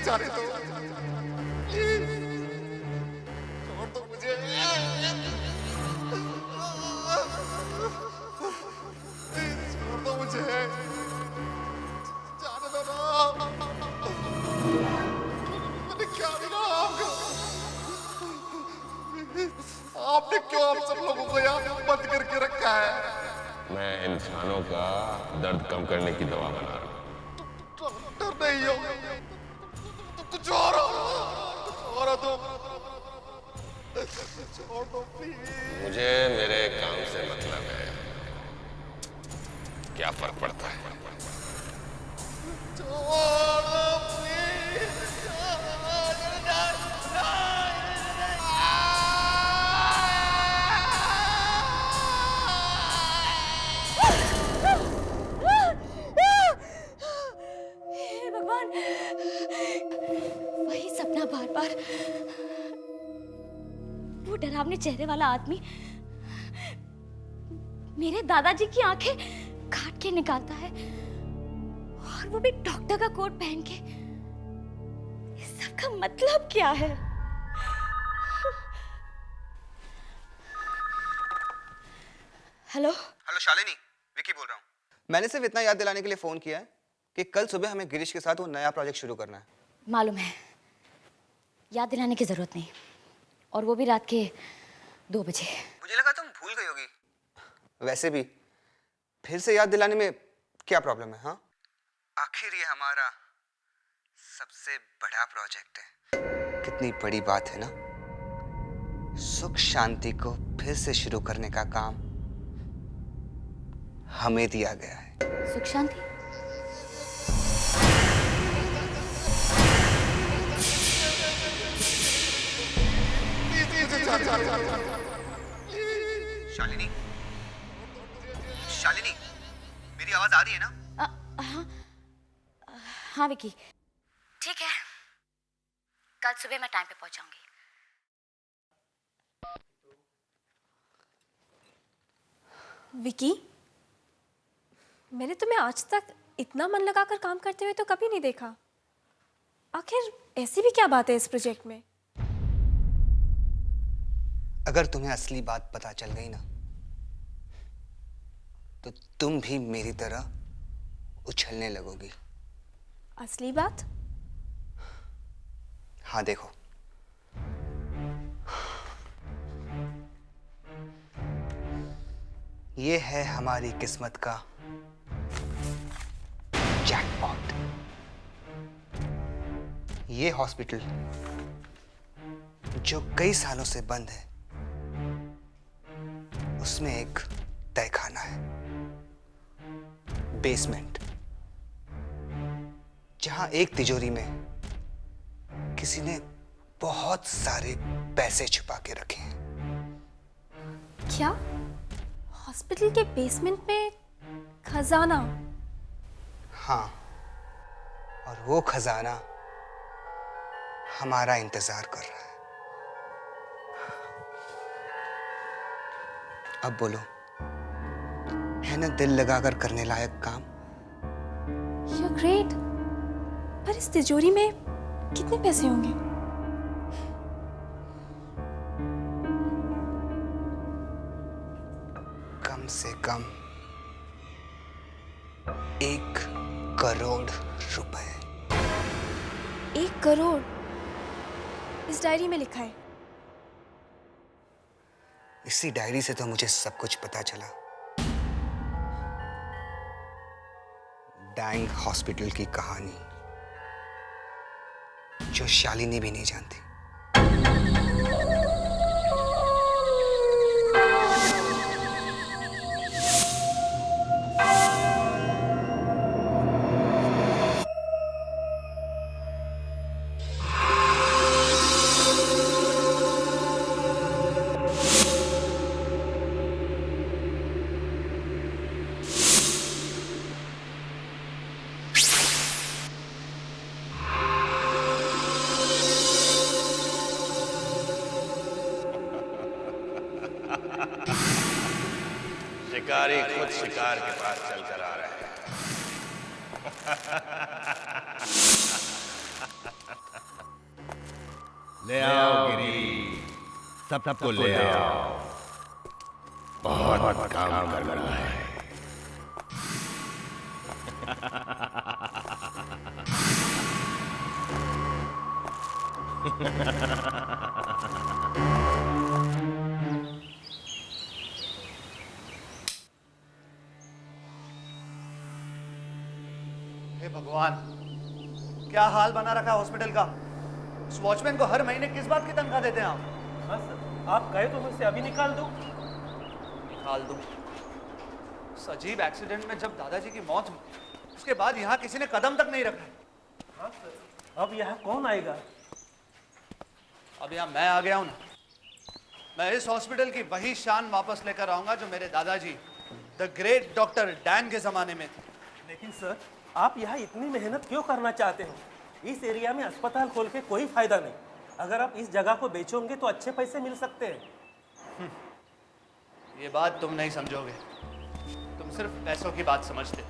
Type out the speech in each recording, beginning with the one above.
जाने दो, प्लीज छोड़ दो मुझे, प्लीज छोड़ दो मुझे, जाने दो ना। मैंने क्या बिना आपका, आपने क्यों आप सब लोगों को यहाँ बंद करके रखा है? मैं इंसानों का दर्द कम करने की दवा बना रहा हूँ। डर नहीं हो तो कुछ और हो तो छोड़ दो प्लीज। मुझे मेरे काम से मतलब है, क्या फर्क पड़ता है? छोड़ दो प्लीज। हे भगवान, वही सपना बार बार, वो डरावने चेहरे वाला आदमी मेरे दादाजी की आंखें काट के निकालता है, और वो भी डॉक्टर का कोट पहन के। इस सब का मतलब क्या है? हेलो हेलो शालिनी, विकी बोल रहा हूँ। मैंने सिर्फ इतना याद दिलाने के लिए फोन किया है कि कल सुबह हमें गिरीश के साथ वो नया प्रोजेक्ट शुरू करना है। मालूम है, याद दिलाने की जरूरत नहीं, और वो भी रात के 2 बजे। मुझे लगा तुम भूल गई होगी। वैसे भी फिर से याद दिलाने में क्या प्रॉब्लम है? हाँ, आखिर ये हमारा सबसे बड़ा प्रोजेक्ट है। कितनी बड़ी बात है ना, सुख शांति को फिर से शुरू करने का काम हमें दिया गया है। सुख शांति? शालिनी, शालिनी, मेरी आवाज आ रही है ना? हाँ हाँ विकी, ठीक है, कल सुबह मैं टाइम पे पहुंच जाऊंगी। विकी, मैंने तुम्हें आज तक इतना मन लगाकर काम करते हुए तो कभी नहीं देखा। आखिर ऐसी भी क्या बात है इस प्रोजेक्ट में? अगर तुम्हें असली बात पता चल गई ना, तो तुम भी मेरी तरह उछलने लगोगी। असली बात? हाँ देखो, ये है हमारी किस्मत का जैकपॉट। ये हॉस्पिटल जो कई सालों से बंद है, उसमें एक तहखाना है, बेसमेंट, जहां एक तिजोरी में किसी ने बहुत सारे पैसे छुपा के रखे हैं। क्या? हॉस्पिटल के बेसमेंट में खजाना? हाँ, और वो खजाना हमारा इंतजार कर रहा है। अब बोलो, है ना दिल लगाकर करने लायक काम? You're great। पर इस तिजोरी में कितने पैसे होंगे? कम से कम 1 करोड़ रुपए। 1 करोड़? इस डायरी में लिखा है। इसी डायरी से तो मुझे सब कुछ पता चला। डैंग हॉस्पिटल की कहानी जो शालिनी भी नहीं जानती। शिकारी खुद शिकार के पास चलकर आ रहे हैं। ले आओ गिरी, सबको ले आओ। बहुत काम करना है। हे भगवान, क्या हाल बना रखा है हॉस्पिटल का। उस वॉचमैन को हर महीने किस बात की तनख्वाह देते हैं आप? हाँ सर, आप कहे तो मैं उसे अभी निकाल दूं। निकाल दूं? उस अजीब एक्सीडेंट में जब दादाजी की मौत हुई, उसके बाद यहाँ किसी ने कदम तक नहीं रखा है। हाँ सर, अब यहाँ कौन आएगा? अब यहाँ मैं आ गया हूँ ना। मैं इस हॉस्पिटल की वही शान वापस लेकर आऊंगा जो मेरे दादाजी द ग्रेट डॉक्टर डैन के जमाने में थे। लेकिन सर, आप यहाँ इतनी मेहनत क्यों करना चाहते हो? इस एरिया में अस्पताल खोल के कोई फायदा नहीं। अगर आप इस जगह को बेचोगे तो अच्छे पैसे मिल सकते हैं। ये बात तुम नहीं समझोगे, तुम सिर्फ पैसों की बात समझते।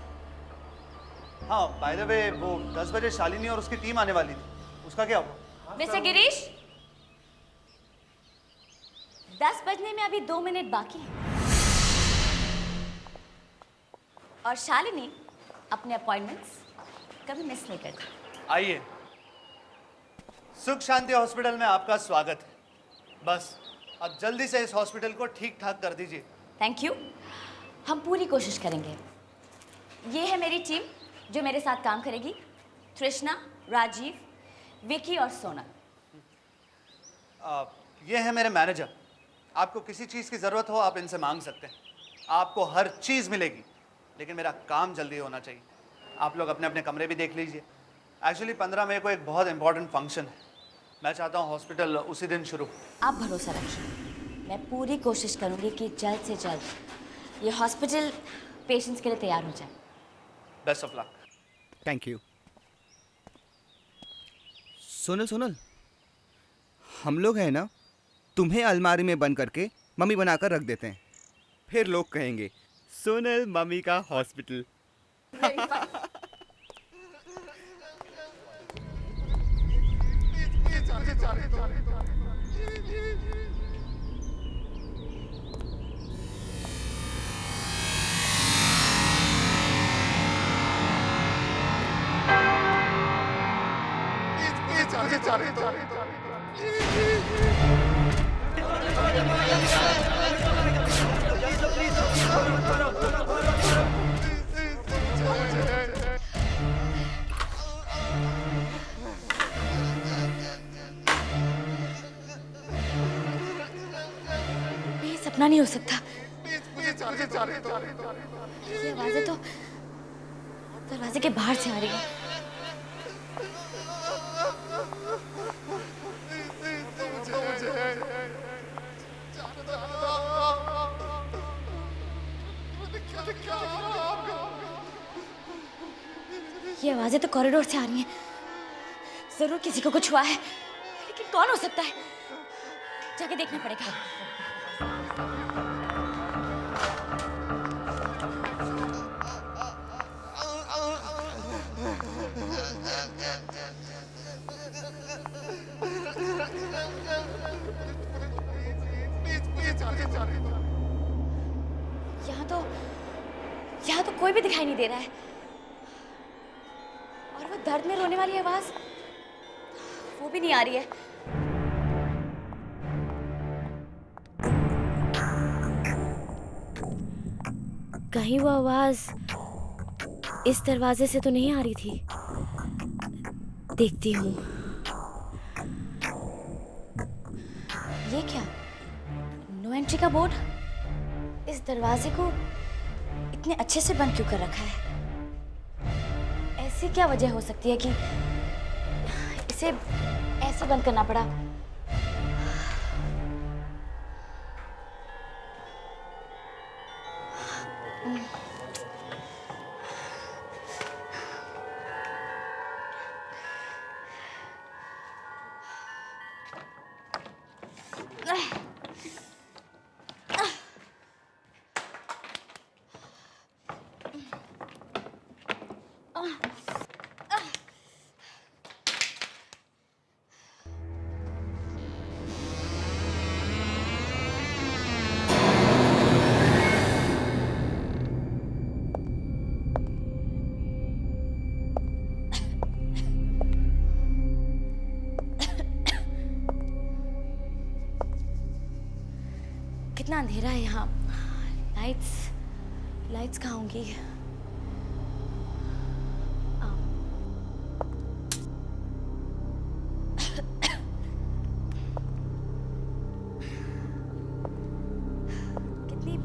हाँ, बाय द वे, वो 10 बजे शालिनी और उसकी टीम आने वाली थी, उसका क्या हुआ? मिस्टर गिरीश, 10 बजने में अभी 2 मिनट बाकी है और शालिनी अपने अपॉइंटमेंट्स कभी मिस नहीं करती। आइए, सुख शांति हॉस्पिटल में आपका स्वागत है। बस अब जल्दी से इस हॉस्पिटल को ठीक ठाक कर दीजिए। थैंक यू, हम पूरी कोशिश करेंगे। ये है मेरी टीम जो मेरे साथ काम करेगी, तृष्णा, राजीव, विकी और सोना। ये है मेरे मैनेजर। आपको किसी चीज़ की ज़रूरत हो आप इनसे मांग सकते हैं, आपको हर चीज़ मिलेगी, लेकिन मेरा काम जल्दी होना चाहिए। आप लोग अपने अपने कमरे भी देख लीजिए। एक्चुअली 15 मई को एक बहुत इंपॉर्टेंट फंक्शन है। मैं चाहता हूँ हॉस्पिटल उसी दिन शुरू। आप भरोसा रखिए, मैं पूरी कोशिश करूंगी कि जल्द से जल्द ये हॉस्पिटल पेशेंट्स के लिए तैयार हो जाए। Best of luck. Thank you. Sonal, हम लोग हैं ना, तुम्हें अलमारी में बंद करके मम्मी बनाकर रख देते हैं। फिर लोग कहेंगे सोनल मम्मी का हॉस्पिटल। ये सपना नहीं हो सकता। ये आवाजें तो दरवाजे के बाहर से आ रही है। ये आवाजें तो कॉरिडोर से आ रही हैं। जरूर किसी को कुछ हुआ है, लेकिन कौन हो सकता है? जाके देखना पड़ेगा। यहाँ तो कोई भी दिखाई नहीं दे रहा है। और वो दर्द में रोने वाली आवाज, वो भी नहीं आ रही है। कहीं वो आवाज इस दरवाजे से तो नहीं आ रही थी। देखती हूँ। ये क्या? नो एंट्री का बोर्ड। इस दरवाजे को इतने अच्छे से बंद क्यों कर रखा है? ऐसी क्या वजह हो सकती है कि इसे ऐसे बंद करना पड़ा? कितना अंधेरा है यहाँ। लाइट्स लाइट्स कहाँ होंगी? कितनी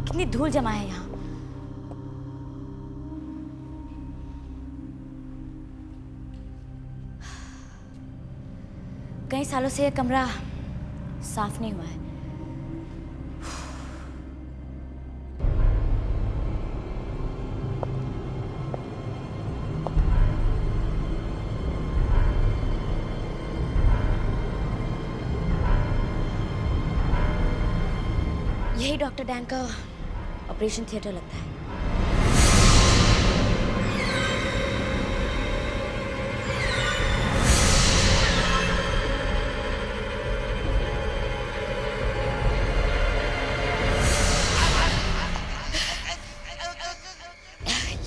कितनी धूल जमा है यहाँ। कई सालों से यह कमरा साफ नहीं हुआ है। यही डॉक्टर डैन का ऑपरेशन थिएटर लगता है।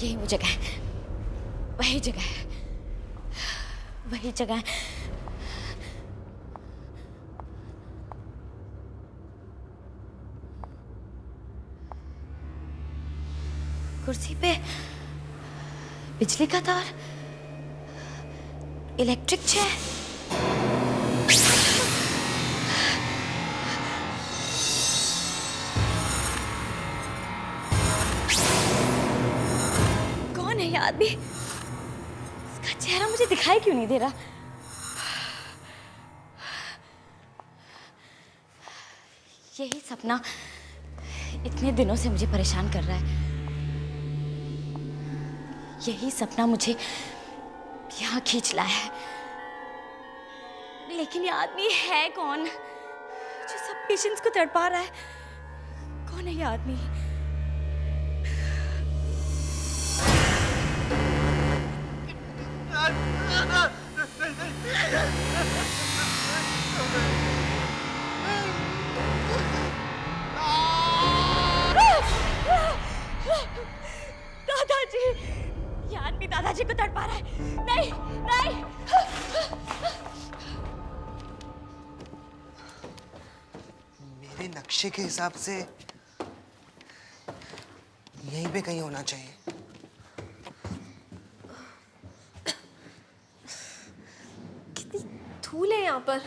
यही वो जगह है, वही जगह है, वही जगह है। कुर्सी पे बिजली का तार, इलेक्ट्रिक चेयर। कौन है ये आदमी? इसका चेहरा मुझे दिखाई क्यों नहीं दे रहा? यही सपना इतने दिनों से मुझे परेशान कर रहा है। यही सपना मुझे यहाँ खींच लाया है। लेकिन ये आदमी है कौन जो सब पेशेंट्स को तड़पा रहा है? कौन है ये आदमी? दादाजी, ये आदमी दादाजी को तड़पा रहा है। नहीं नहीं। मेरे नक्शे के हिसाब से यहीं पे कहीं होना चाहिए। कितनी धूल है यहाँ पर।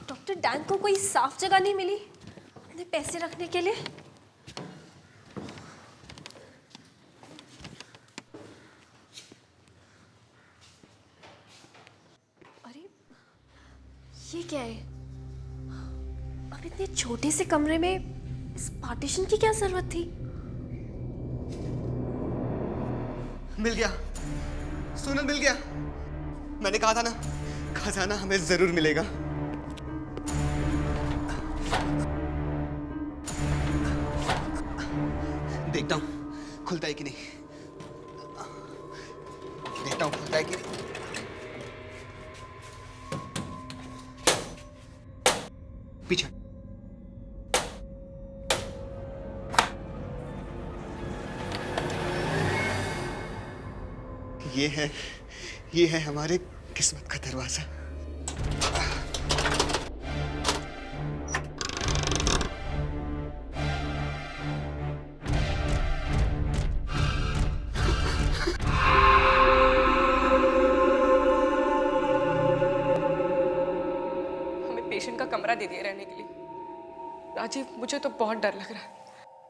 डॉक्टर डैन को कोई साफ जगह नहीं मिली अपने पैसे रखने के लिए? अरे ये क्या है? अब इतने छोटे से कमरे में इस पार्टीशन की क्या जरूरत थी? मिल गया, सोनल मिल गया। मैंने कहा था ना, खजाना हमें जरूर मिलेगा। देखता हूँ खुलता है कि नहीं। देखता हूँ खुलता है कि नहीं। पीछे। ये है हमारे किस्मत का दरवाजा। हमें पेशेंट का कमरा दे दिया रहने के लिए। राजीव, मुझे तो बहुत डर लग रहा है।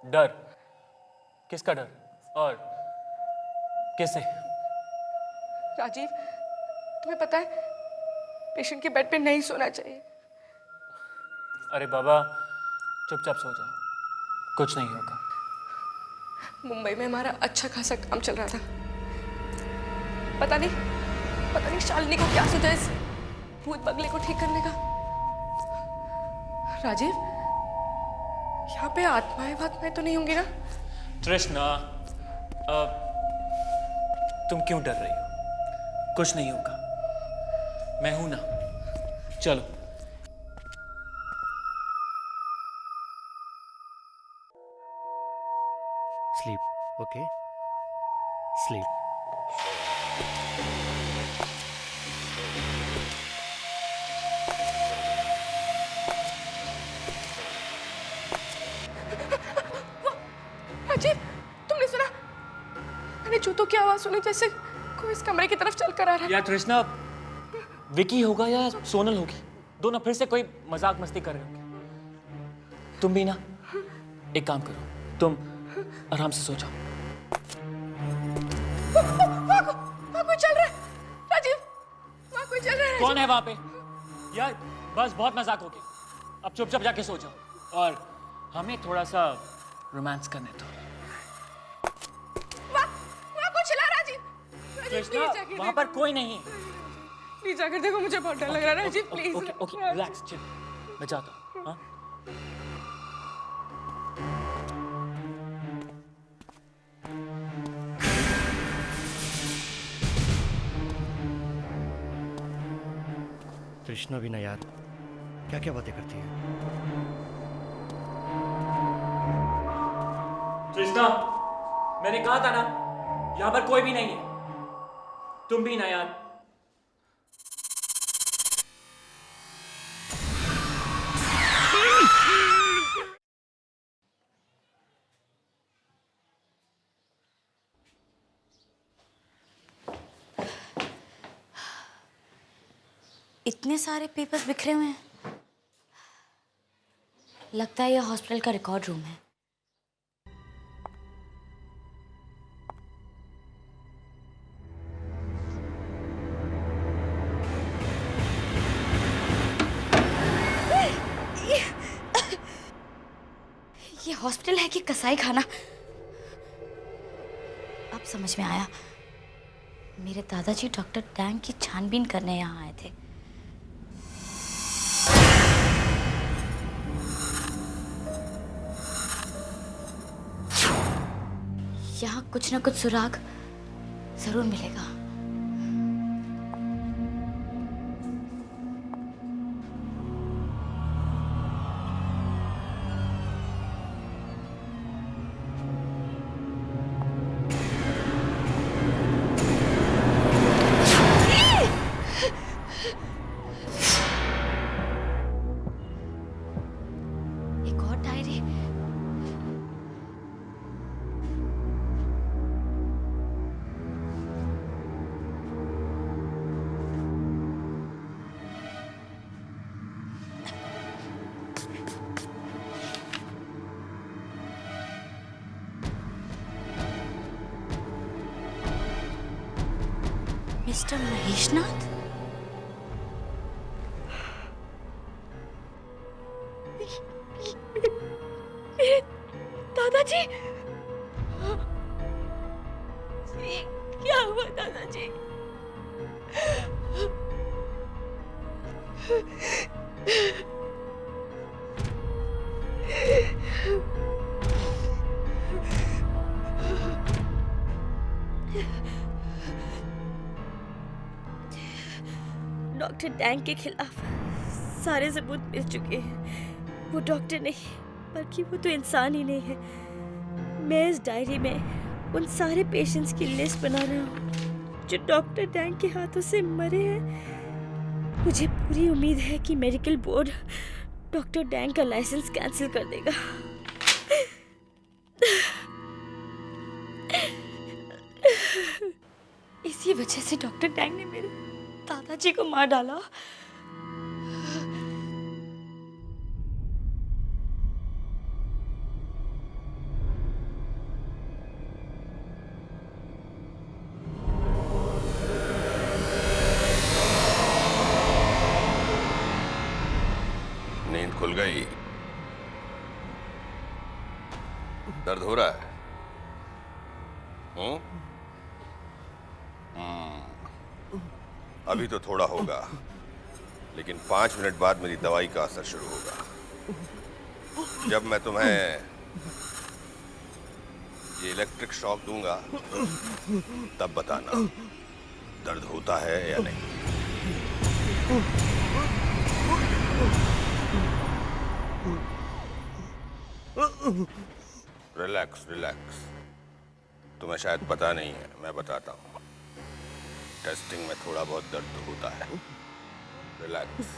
डर? किसका डर और किससे? राजीव, तुम्हें पता है पेशेंट के बेड पे नहीं सोना चाहिए। अरे बाबा, चुपचाप सो जाओ, कुछ नहीं होगा। मुंबई में हमारा अच्छा खासा काम चल रहा था। पता नहीं शालिनी को क्या सोचा इस भूत बंगले को ठीक करने का। राजीव, यहाँ पे आत्माएं तो नहीं होंगी ना? तृष्णा, तुम क्यों डर रही हो? कुछ नहीं होगा, मैं हूं ना। चलो। Sleep, okay? Sleep. राजीव, तुमने सुना? मैंने जूतों की आवाज सुनी, जैसे कोई इस कमरे की तरफ चल कर आ रहा है। या कृष्णा, विकी होगा या सोनल होगी, दोनों फिर से कोई मजाक मस्ती कर रहे होंगे। तुम भी ना एक काम करो, तुम आराम से सो जाओ। वहाँ कोई चल रहा है राजीव, वहाँ कोई चल रहा है। कौन है वहां पे? यार बस बहुत मजाक हो गई, अब चुपचाप जाके सो जाओ और हमें थोड़ा सा रोमांस करने दो। वहाँ कोई चिल्ला रहा है, राजीव। कृष्णा, वहां पर कोई नहीं है। प्लीज जाकर देखो, मुझे बहुत डर लग रहा है Rajiv, please. Okay okay, relax, chill, मैं जाता हूँ। हाँ? कृष्णा भी ना यार, क्या क्या बातें करती है। कृष्णा, मैंने कहा था ना यहाँ पर कोई भी नहीं है। तुम भी ना यार। इतने सारे पेपर्स बिखरे हुए हैं। लगता है यह हॉस्पिटल का रिकॉर्ड रूम है। ये हॉस्पिटल है कि कसाई खाना? अब समझ में आया, मेरे दादाजी डॉक्टर डैंग की छानबीन करने यहाँ आए थे। यहाँ कुछ ना कुछ सुराग जरूर मिलेगा। एक और डायरी। मिस्टर महेशनाथ? दादाजी, ये क्या हुआ दादाजी? डॉक्टर डैंग के खिलाफ सारे सबूत मिल चुके हैं। वो डॉक्टर नहीं बल्कि वो तो इंसान ही नहीं है। मैं इस डायरी में उन सारे पेशेंट्स की लिस्ट बना रहा हूँ जो डॉक्टर डैंग के हाथों से मरे हैं। मुझे पूरी उम्मीद है कि मेडिकल बोर्ड डॉक्टर डैंग का लाइसेंस कैंसिल कर देगा। इसी वजह से डॉक्टर डैंग ने मेरे दादाजी को मार डाला। नींद खुल गई? दर्द हो रहा है? अभी तो थोड़ा होगा, लेकिन 5 मिनट बाद मेरी दवाई का असर शुरू होगा। जब मैं तुम्हें ये इलेक्ट्रिक शॉक दूंगा तब बताना दर्द होता है या नहीं। Relax relax. तुम्हें शायद पता नहीं है, मैं बताता हूँ। टेस्टिंग में थोड़ा बहुत दर्द तो होता है। रिलैक्स।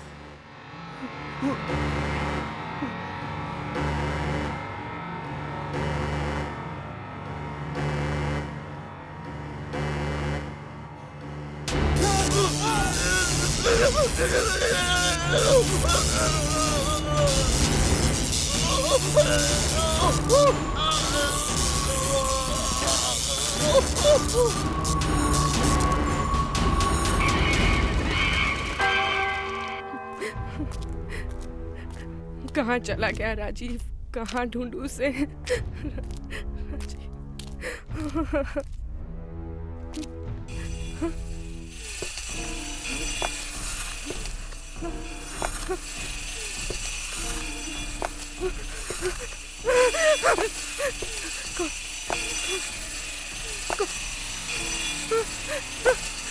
कहाँ चला गया राजीव? कहाँ ढूंढूं उसे?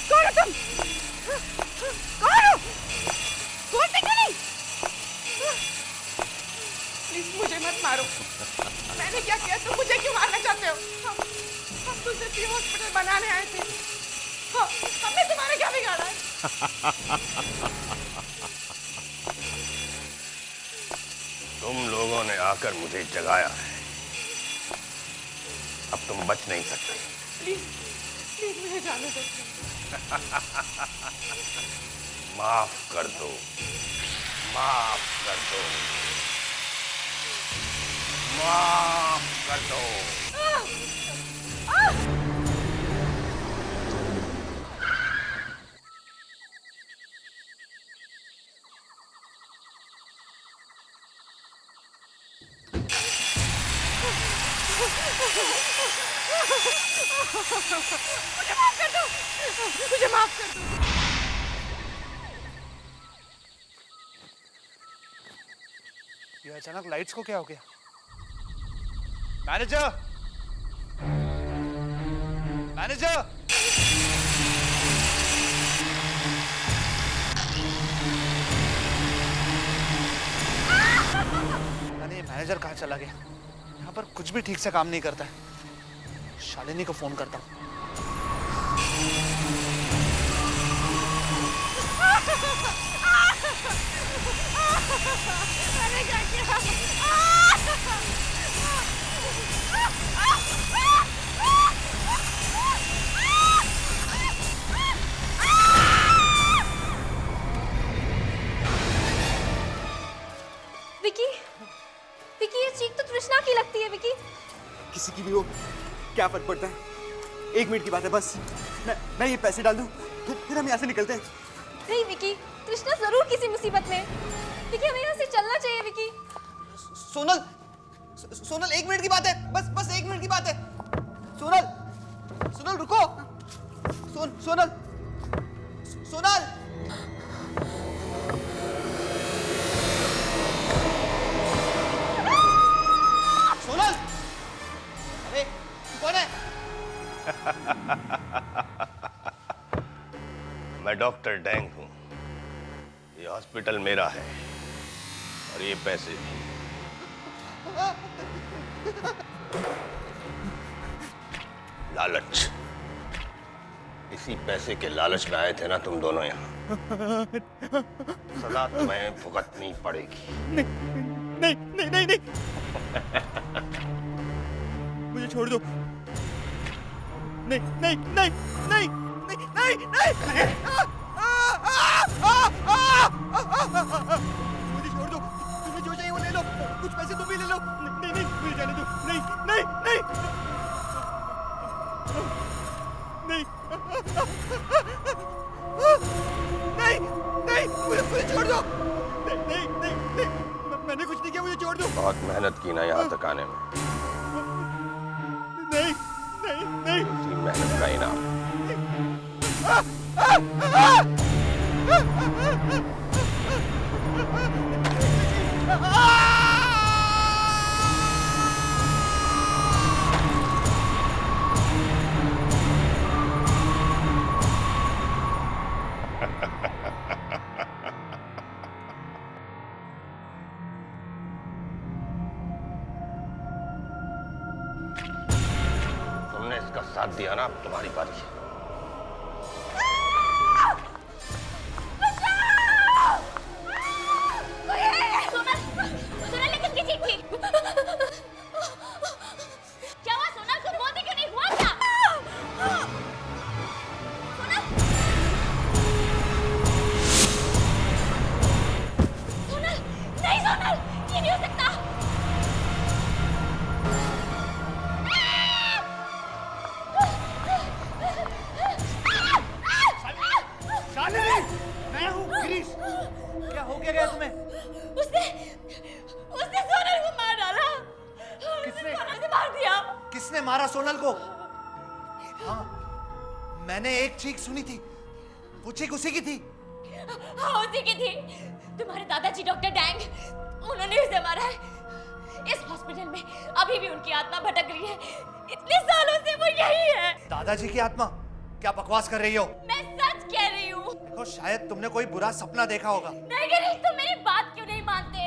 कौन हो तुम? कौन हो? बोलते क्यों नहीं? प्लीज मुझे मत मारो। मैंने क्या किया? तुम मुझे क्यों मारना चाहते हो? हम तो सिर्फ ये हॉस्पिटल बनाने आए थे। हमने तुम्हारा क्या बिगाड़ा है? तुम लोगों ने आकर मुझे जगाया है। अब तुम बच नहीं सकते। प्लीज प्लीज मुझे जाने दो। माफ कर दो, माफ कर दो, माफ कर दो। मुझे माफ कर दो, मुझे माफ कर दो। ये अचानक लाइट्स को क्या हो गया? मैनेजर, मैनेजर, अरे मैनेजर कहाँ चला गया? यहाँ पर कुछ भी ठीक से काम नहीं करता है। शालिनी को फोन करता हूँ। मैंने क्या किया? विकी, विकी ये चीख तो तृष्णा की लगती है विकी। किसी की भी हो, क्या फर्क पड़ता है? 1 मिनट की बात है बस। मैं ये पैसे डाल दूं, फिर हम यहाँ से निकलते हैं। नहीं विकी, तृष्णा जरूर किसी मुसीबत में। विकी हमें यहाँ से चलना चाहिए विकी। सोनल, सोनल 1 मिनट की बात है, बस 1 मिनट की बात है। सोनल, सोनल रुको। सोनल, सोनल। सोनल, अरे कौन है? मैं डॉक्टर डैंग हूं। ये हॉस्पिटल मेरा है और ये पैसे भी। लालच, इसी पैसे के लालच में आए थे ना तुम दोनों यहाँ। सजा तुम्हें भुगतनी पड़ेगी। नहीं नहीं नहीं नहीं, मुझे छोड़ दो। नहीं नहीं नहीं नहीं नहीं नहीं, मुझे छोड़ दो। तुम्हें जो चाहिए वो ले लो, कुछ पैसे तुम भी ले लो। नहीं नहीं, मुझे जाने दो। नहीं नहीं नहीं नहीं नहीं नहीं, मुझे छोड़ दो। नहीं नहीं नहीं, मैंने कुछ नहीं किया, मुझे छोड़ दो। बहुत मेहनत की ना यहाँ तक आने में। नहीं नहीं नहीं, इसी मेहनत का इनाम। तुमने इसका साथ दिया ना, अब तुम्हारी बारी है। क्या हुआ सोनल? तुम बोलते क्यों नहीं? हुआ क्या? सोनल? किसने मारा सोनल को? हाँ, मैंने एक चीख सुनी थी, वो चीख उसी की थी। हाँ उसी की थी। तुम्हारे दादाजी डॉक्टर डैंग, उन्होंने उसे मारा है। इस हॉस्पिटल में अभी भी उनकी आत्मा भटक रही है। इतने सालों से वो यही है। दादाजी की आत्मा? क्या बकवास कर रही हो? मैं सच कह रही हूँ। देखो, शायद तुमने कोई बुरा सपना देखा होगा। नहीं गिरीश, तुम मेरी बात क्यों नहीं मानते?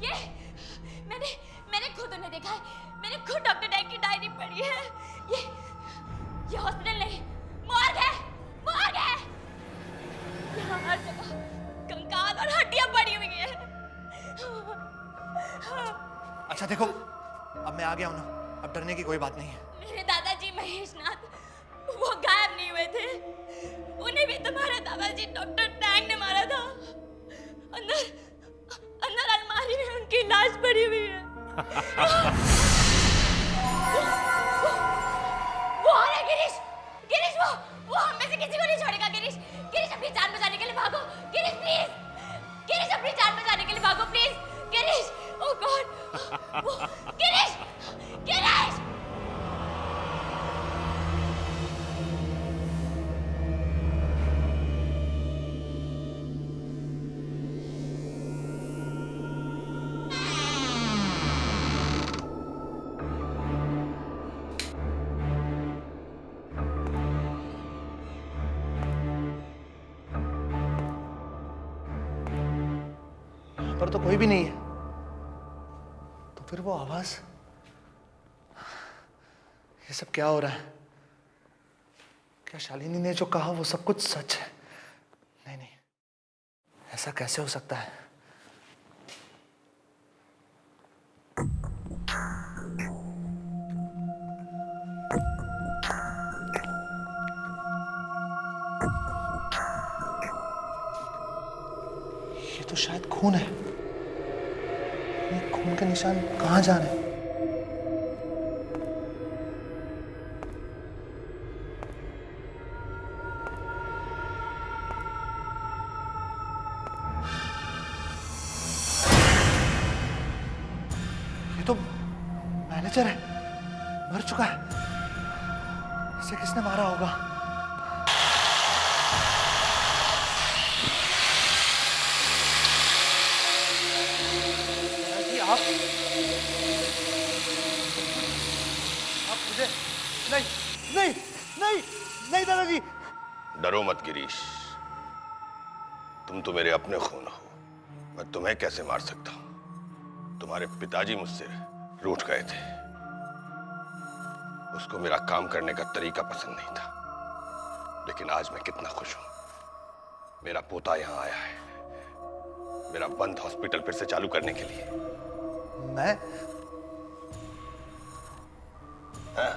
ये मैंने खुद उन्हें देखा है। मैंने खुद डॉक्टर डैंग की डायरी पढ़ी है। ये हॉस्पिटल नहीं, मॉर्ग है, मॉर्ग है। यहाँ हर जगह कंकाल और हड्डियां पड़ी हुई है। अच्छा देखो, अब मैं आ गया हूं ना, अब डरने की कोई बात नहीं है। मेरे दादाजी महेशनाथ, वो गायब नहीं हुए थे। उन्हें भी तुम्हारे दादाजी डॉक्टर टैंग ने मारा था। अंदर अलमारी में उनकी लाश पड़ी हुई है। वो आ रहा है गिरीश, गिरीश वो हम में से किसी को नहीं छोड़ेगा। गिरीश, गिरीश अपनी जान बचाने के लिए भागो। गिरीश प्लीज, गिरीश अपनी जान बचाने के लिए भागो please. Girish, oh God, Girish, Girish. पर तो कोई भी नहीं है, तो फिर वो आवाज, ये सब क्या हो रहा है? क्या शालिनी ने जो कहा वो सब कुछ सच है? नहीं नहीं, ऐसा कैसे हो सकता है? ये तो शायद खून है। ये खून के निशान कहाँ जा रहे हैं? ये तो मैनेजर है, मर चुका है। इसे किसने मारा होगा? आप मुझे नहीं नहीं नहीं नहीं दादाजी। डरो मत गिरीश, तुम तो मेरे अपने खून हो। मैं तुम्हें कैसे मार सकता हूं? तुम्हारे पिताजी मुझसे रूठ गए थे। उसको मेरा काम करने का तरीका पसंद नहीं था, लेकिन आज मैं कितना खुश हूं। मेरा पोता यहां आया है, मेरा बंद हॉस्पिटल फिर से चालू करने के लिए। मैं? हाँ,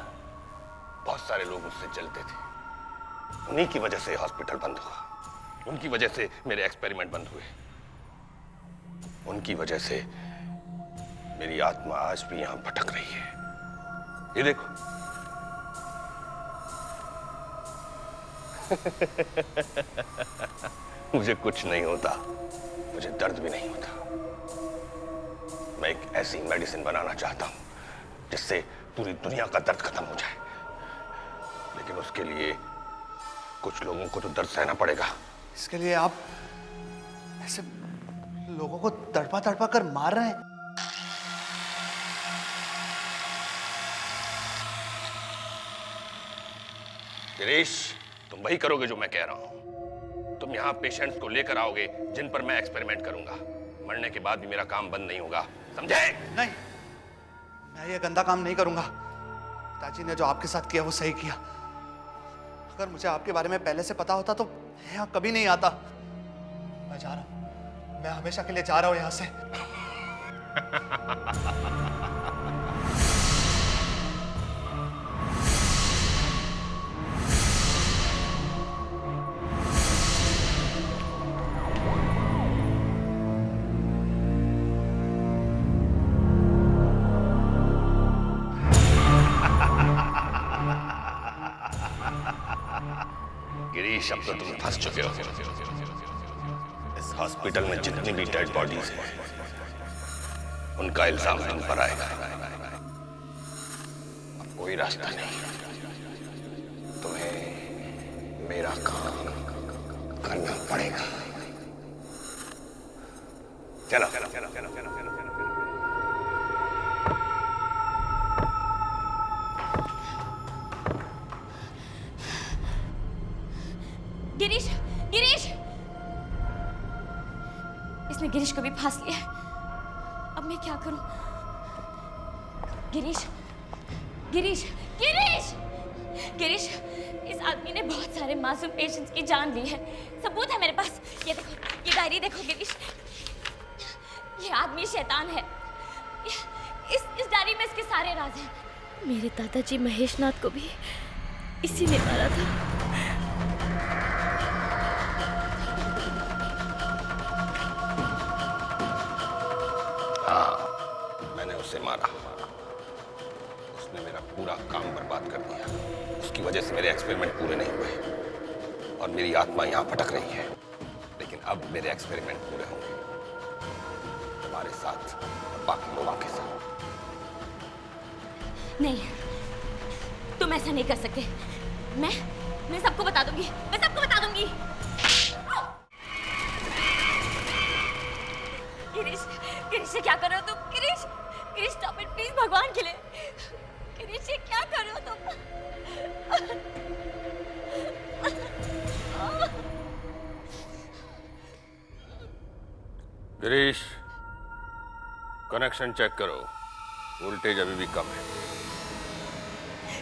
बहुत सारे लोग मुझसे जलते थे। उन्हीं की वजह से हॉस्पिटल बंद हुआ। उनकी वजह से मेरे एक्सपेरिमेंट बंद हुए। उनकी वजह से मेरी आत्मा आज भी यहां भटक रही है। ये देखो। मुझे कुछ नहीं होता, मुझे दर्द भी नहीं होता। मैं एक ऐसी मेडिसिन बनाना चाहता हूं जिससे पूरी दुनिया का दर्द खत्म हो जाए, लेकिन उसके लिए कुछ लोगों को तो दर्द सहना पड़ेगा। इसके लिए आप ऐसे लोगों को तड़पा तड़पा कर मार रहे हैं? गिरीश, तुम वही करोगे जो मैं कह रहा हूं। तुम यहां पेशेंट्स को लेकर आओगे जिन पर मैं एक्सपेरिमेंट करूंगा। मरने के बाद भी मेरा काम बंद नहीं होगा, समझे? नहीं, मैं ये गंदा काम नहीं करूंगा। पिताजी ने जो आपके साथ किया वो सही किया। अगर मुझे आपके बारे में पहले से पता होता तो यहाँ कभी नहीं आता। मैं जा रहा हूं, मैं हमेशा के लिए जा रहा हूं यहां से। गिरीश, अब तो तुम फंस चुके हो। इस हॉस्पिटल में जितनी भी डेड बॉडीज हैं, उनका इल्जाम तुम पर आएगा। अब कोई कोई रास्ता नहीं। तुम्हें मेरा काम करना पड़ेगा। चलो चलो चलो चलो चलो चलो चलो। गिरीश, गिरीश, इसने गिरीश को भी फांस लिया है। अब मैं क्या करूं? गिरीश, गिरीश, गिरीश, गिरीश, इस आदमी ने बहुत सारे मासूम पेशेंट्स की जान ली है। सबूत है मेरे पास। ये देखो, ये डायरी देखो गिरीश। ये आदमी शैतान है। इस डायरी में इसके सारे राज हैं। मेरे दादाजी महेश नाथ को भी इसी ने मारा था। हाँ, मैंने उसे मारा। उसने मेरा पूरा काम बर्बाद कर दिया। उसकी वजह से मेरे एक्सपेरिमेंट पूरे नहीं हुए और मेरी आत्मा यहाँ भटक रही है। लेकिन अब मेरे एक्सपेरिमेंट पूरे होंगे, तुम्हारे साथ और बाकी लोगों के साथ। नहीं, तुम ऐसा नहीं कर सकते। मैं सबको बता दूंगी। मैं सबको बता दूंगी। गिरीश, गिरीश ये क्या कर रहे हो तुम? Girish, Girish stop it please, भगवान के लिए। गिरीश ये क्या कर रहे हो तुम? गिरीश, कनेक्शन चेक करो। वोल्टेज अभी भी कम है।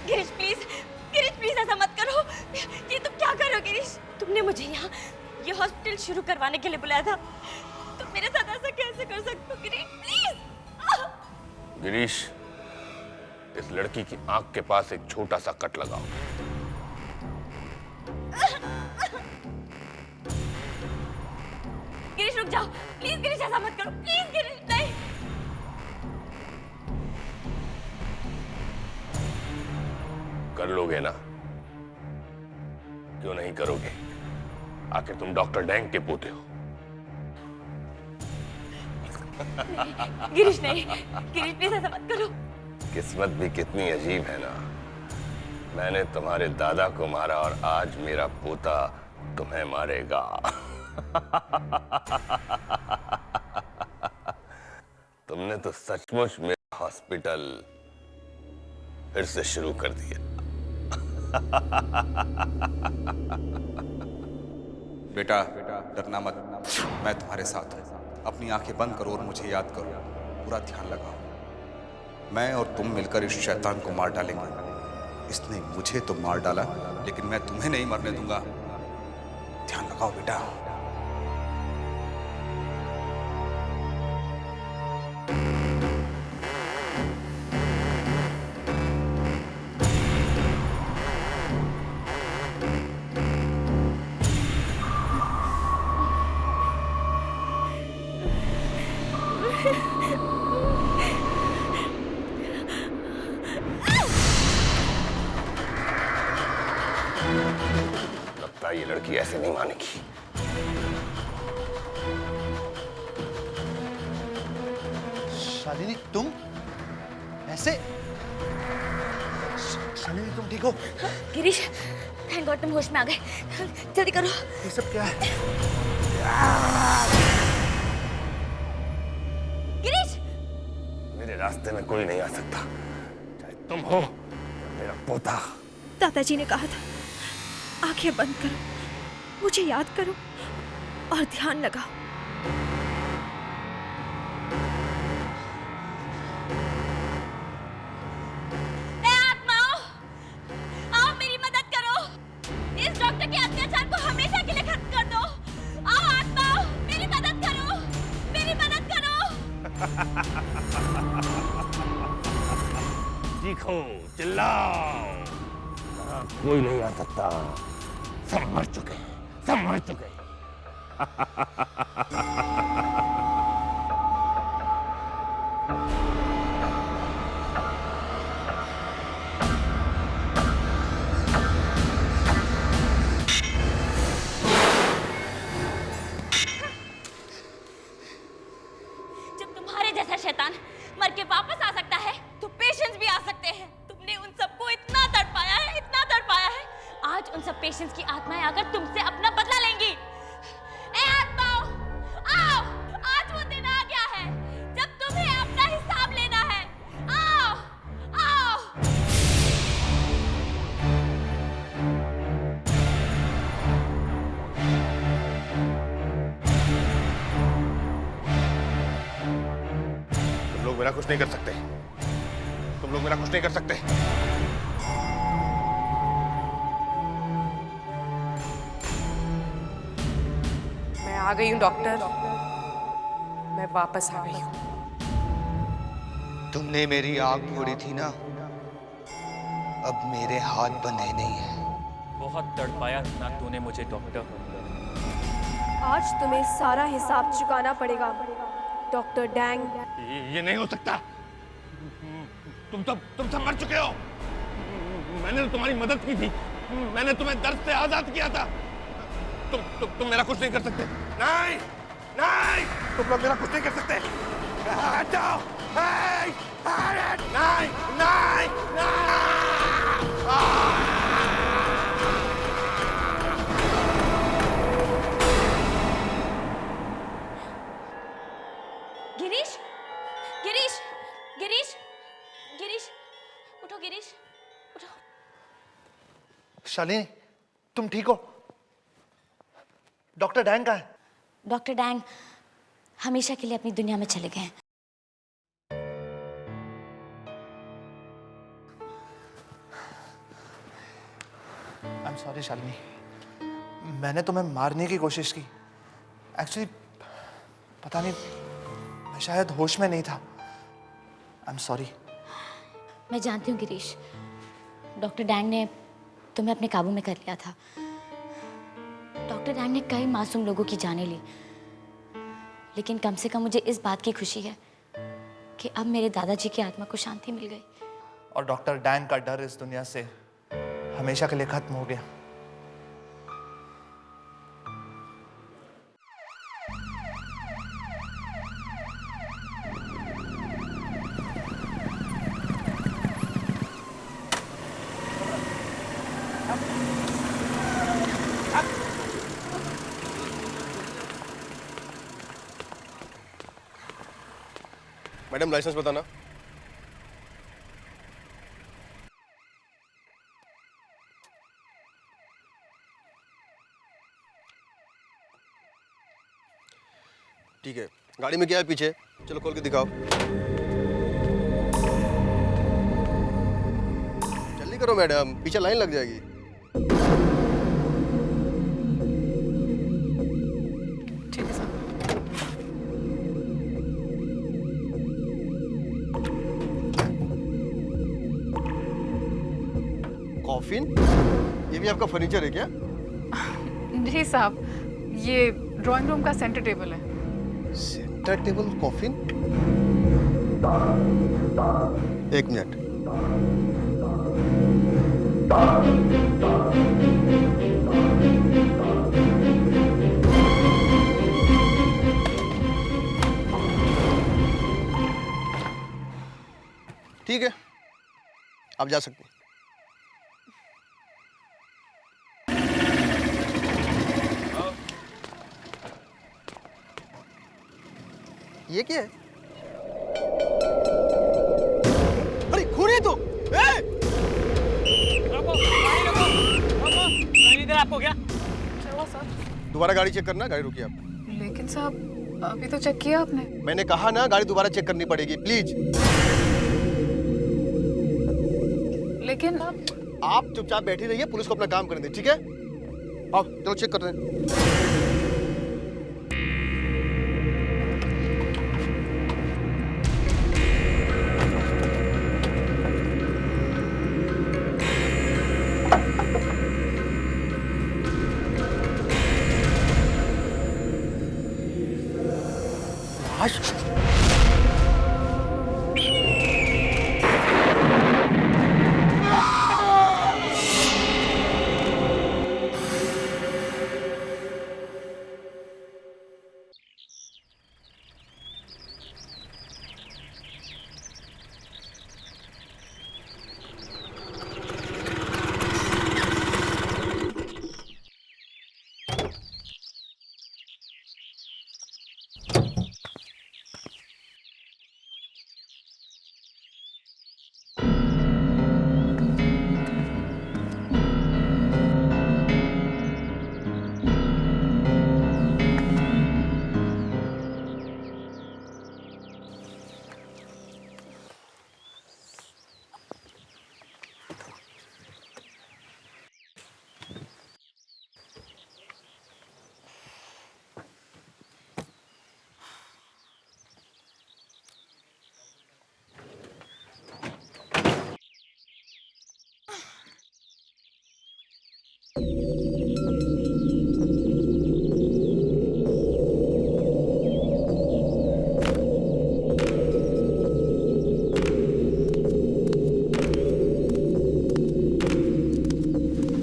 गिरीश प्लीज, गिरीश प्लीज ऐसा मत करो। ये तुम क्या कर रहे हो गिरीश? तुमने मुझे यहाँ ये हॉस्पिटल शुरू करवाने के लिए बुलाया था। तुम मेरे साथ ऐसा कैसे कर सकते हो गिरीश? प्लीज। गिरीश, इस लड़की की आंख के पास एक छोटा सा कट लगाओ। गिरीश रुक जाओ प्लीज। गिरीश ऐसा मत करो प्लीज। गिरीश नहीं। कर लोगे ना? क्यों नहीं करोगे? आखिर तुम डॉक्टर डैंग के पोते हो। गिरीश नहीं, गिरीश प्लीज ऐसा मत करो। किस्मत भी कितनी अजीब है ना। मैंने तुम्हारे दादा को मारा और आज मेरा पोता तुम्हें मारेगा। तुमने तो सचमुच मेरा हॉस्पिटल फिर से शुरू कर दिया। बेटा डरना मत, मैं तुम्हारे साथ हूं। अपनी आंखें बंद करो और मुझे याद करो। पूरा ध्यान लगाओ। मैं और तुम मिलकर इस शैतान को मार डालेंगे। इसने मुझे तो मार डाला, लेकिन मैं तुम्हें नहीं मरने दूंगा। ध्यान लगाओ बेटा। लगता है ये लड़की ऐसे नहीं मानेगी। शालिनी तुम ऐसे? शालिनी तुम ठीक हो? गिरीश, थैंक गॉड तुम होश में आ गए। जल्दी करो। ये सब क्या है? गिरीश! मेरे रास्ते में कोई नहीं आ सकता, चाहे तुम हो या मेरा पोता। दादाजी ने कहा था आंखें बंद करो, मुझे याद करो और ध्यान लगाओ। आत्माओं, आओ मेरी मदद करो। इस डॉक्टर के अत्याचार को हमेशा के लिए खत्म कर दो। आओ आत्माओं, मेरी मदद करो, मेरी मदद करो। चीखो, चिल्लाओ, कोई नहीं आ सकता। सब मर चुके, सब मर चुके। जब तुम्हारे जैसा शैतान मर के वापस आ सकता है, तो पेशेंट्स भी आ सकते हैं। तुमने उन सबको मेरा कुछ नहीं कर सकते, तुम लोग मेरा कुछ नहीं कर सकते। मैं आ गई हूँ डॉक्टर, मैं वापस आ गई हूँ। तुमने मेरी आग फोड़ी थी ना, अब मेरे हाथ बंधे नहीं है। बहुत तड़पाया ना तूने मुझे डॉक्टर। आज तुम्हें सारा हिसाब चुकाना पड़ेगा डॉक्टर डैंग। ये नहीं हो सकता। तुम सब मर चुके हो। मैंने तो तुम्हारी मदद की थी, मैंने तुम्हें दर्द से आजाद किया था। तुम मेरा कुछ नहीं कर सकते। नहीं नहीं, तुम लोग मेरा कुछ नहीं कर सकते। हटाओ। नहीं नहीं नहीं। गिरीश, गिरीश, गिरीश, गिरीश, उठो गिरीश, उठो। शालिनी, तुम ठीक हो? डॉक्टर डैंग कहाँ है? डॉक्टर डैंग हमेशा के लिए अपनी दुनिया में चले गए हैं। आई एम सॉरी शालिनी, मैंने तुम्हें मारने की कोशिश की। एक्चुअली पता नहीं, मैं शायद होश में नहीं था। I am sorry. मैं जानती हूँ गिरीश, डॉक्टर डैंग ने तुम्हें अपने काबू में कर लिया था। डॉक्टर डैंग ने कई मासूम लोगों की जानें ली, लेकिन कम से कम मुझे इस बात की खुशी है कि अब मेरे दादाजी की आत्मा को शांति मिल गई। और डॉक्टर डैंग का डर इस दुनिया से हमेशा के लिए खत्म हो गया। मैडम लाइसेंस बताना। ठीक है, गाड़ी में क्या है पीछे? चलो खोल के दिखाओ। जल्दी करो मैडम, पीछे लाइन लग जाएगी। ठीक है सर। कॉफिन? ये भी आपका फर्नीचर है क्या? जी साहब, ये ड्राइंग रूम का सेंटर टेबल है। Centre table coffin? एक मिनट। ठीक है, आप जा सकते हैं। ये क्या है? अरे खून है तो! आपको क्या? चलो सर। दोबारा गाड़ी चेक करना, गाड़ी रुकिए आप। लेकिन साहब, अभी तो चेक किया आपने। मैंने कहा ना, गाड़ी दोबारा चेक करनी पड़ेगी, प्लीज। लेकिन आप चुपचाप बैठी रहिए, पुलिस को अपना काम करने दें, ठीक है? आओ चलो चेक करते हैं।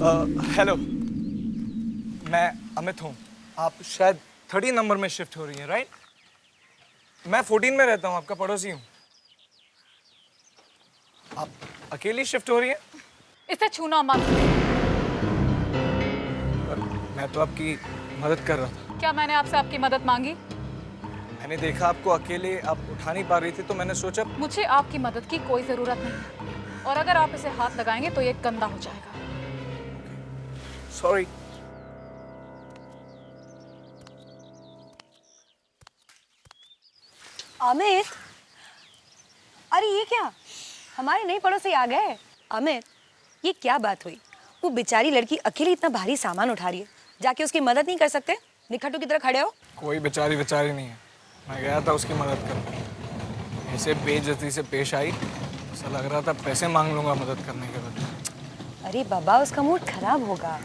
हेलो, मैं अमित हूँ। आप शायद 30 नंबर में शिफ्ट हो रही हैं, राइट? मैं 14 में रहता हूँ, आपका पड़ोसी हूँ। आप अकेली शिफ्ट हो रही हैं? इसे छूना मत। मैं तो आपकी मदद कर रहा था। क्या मैंने आपसे आपकी मदद मांगी? मैंने देखा आपको अकेले आप उठा नहीं पा रही थी, तो मैंने सोचा। मुझे आपकी मदद की कोई जरूरत नहीं, और अगर आप इसे हाथ लगाएंगे तो ये गंदा हो जाएगा। सॉरी। अमित, अरे ये क्या, हमारे नए पड़ोसी आ गए। अमित, ये क्या बात हुई? वो बेचारी लड़की अकेली इतना भारी सामान उठा रही है, जाके उसकी मदद नहीं कर सकते? निखट्टू की तरह खड़े हो। कोई बेचारी नहीं है, मैं गया था उसकी मदद करने। ऐसे बेइज्जती से पेश आई, ऐसा लग रहा था पैसे मांग लूंगा मदद करने के बदले। अरे बाबा, उसका मूड खराब होगा,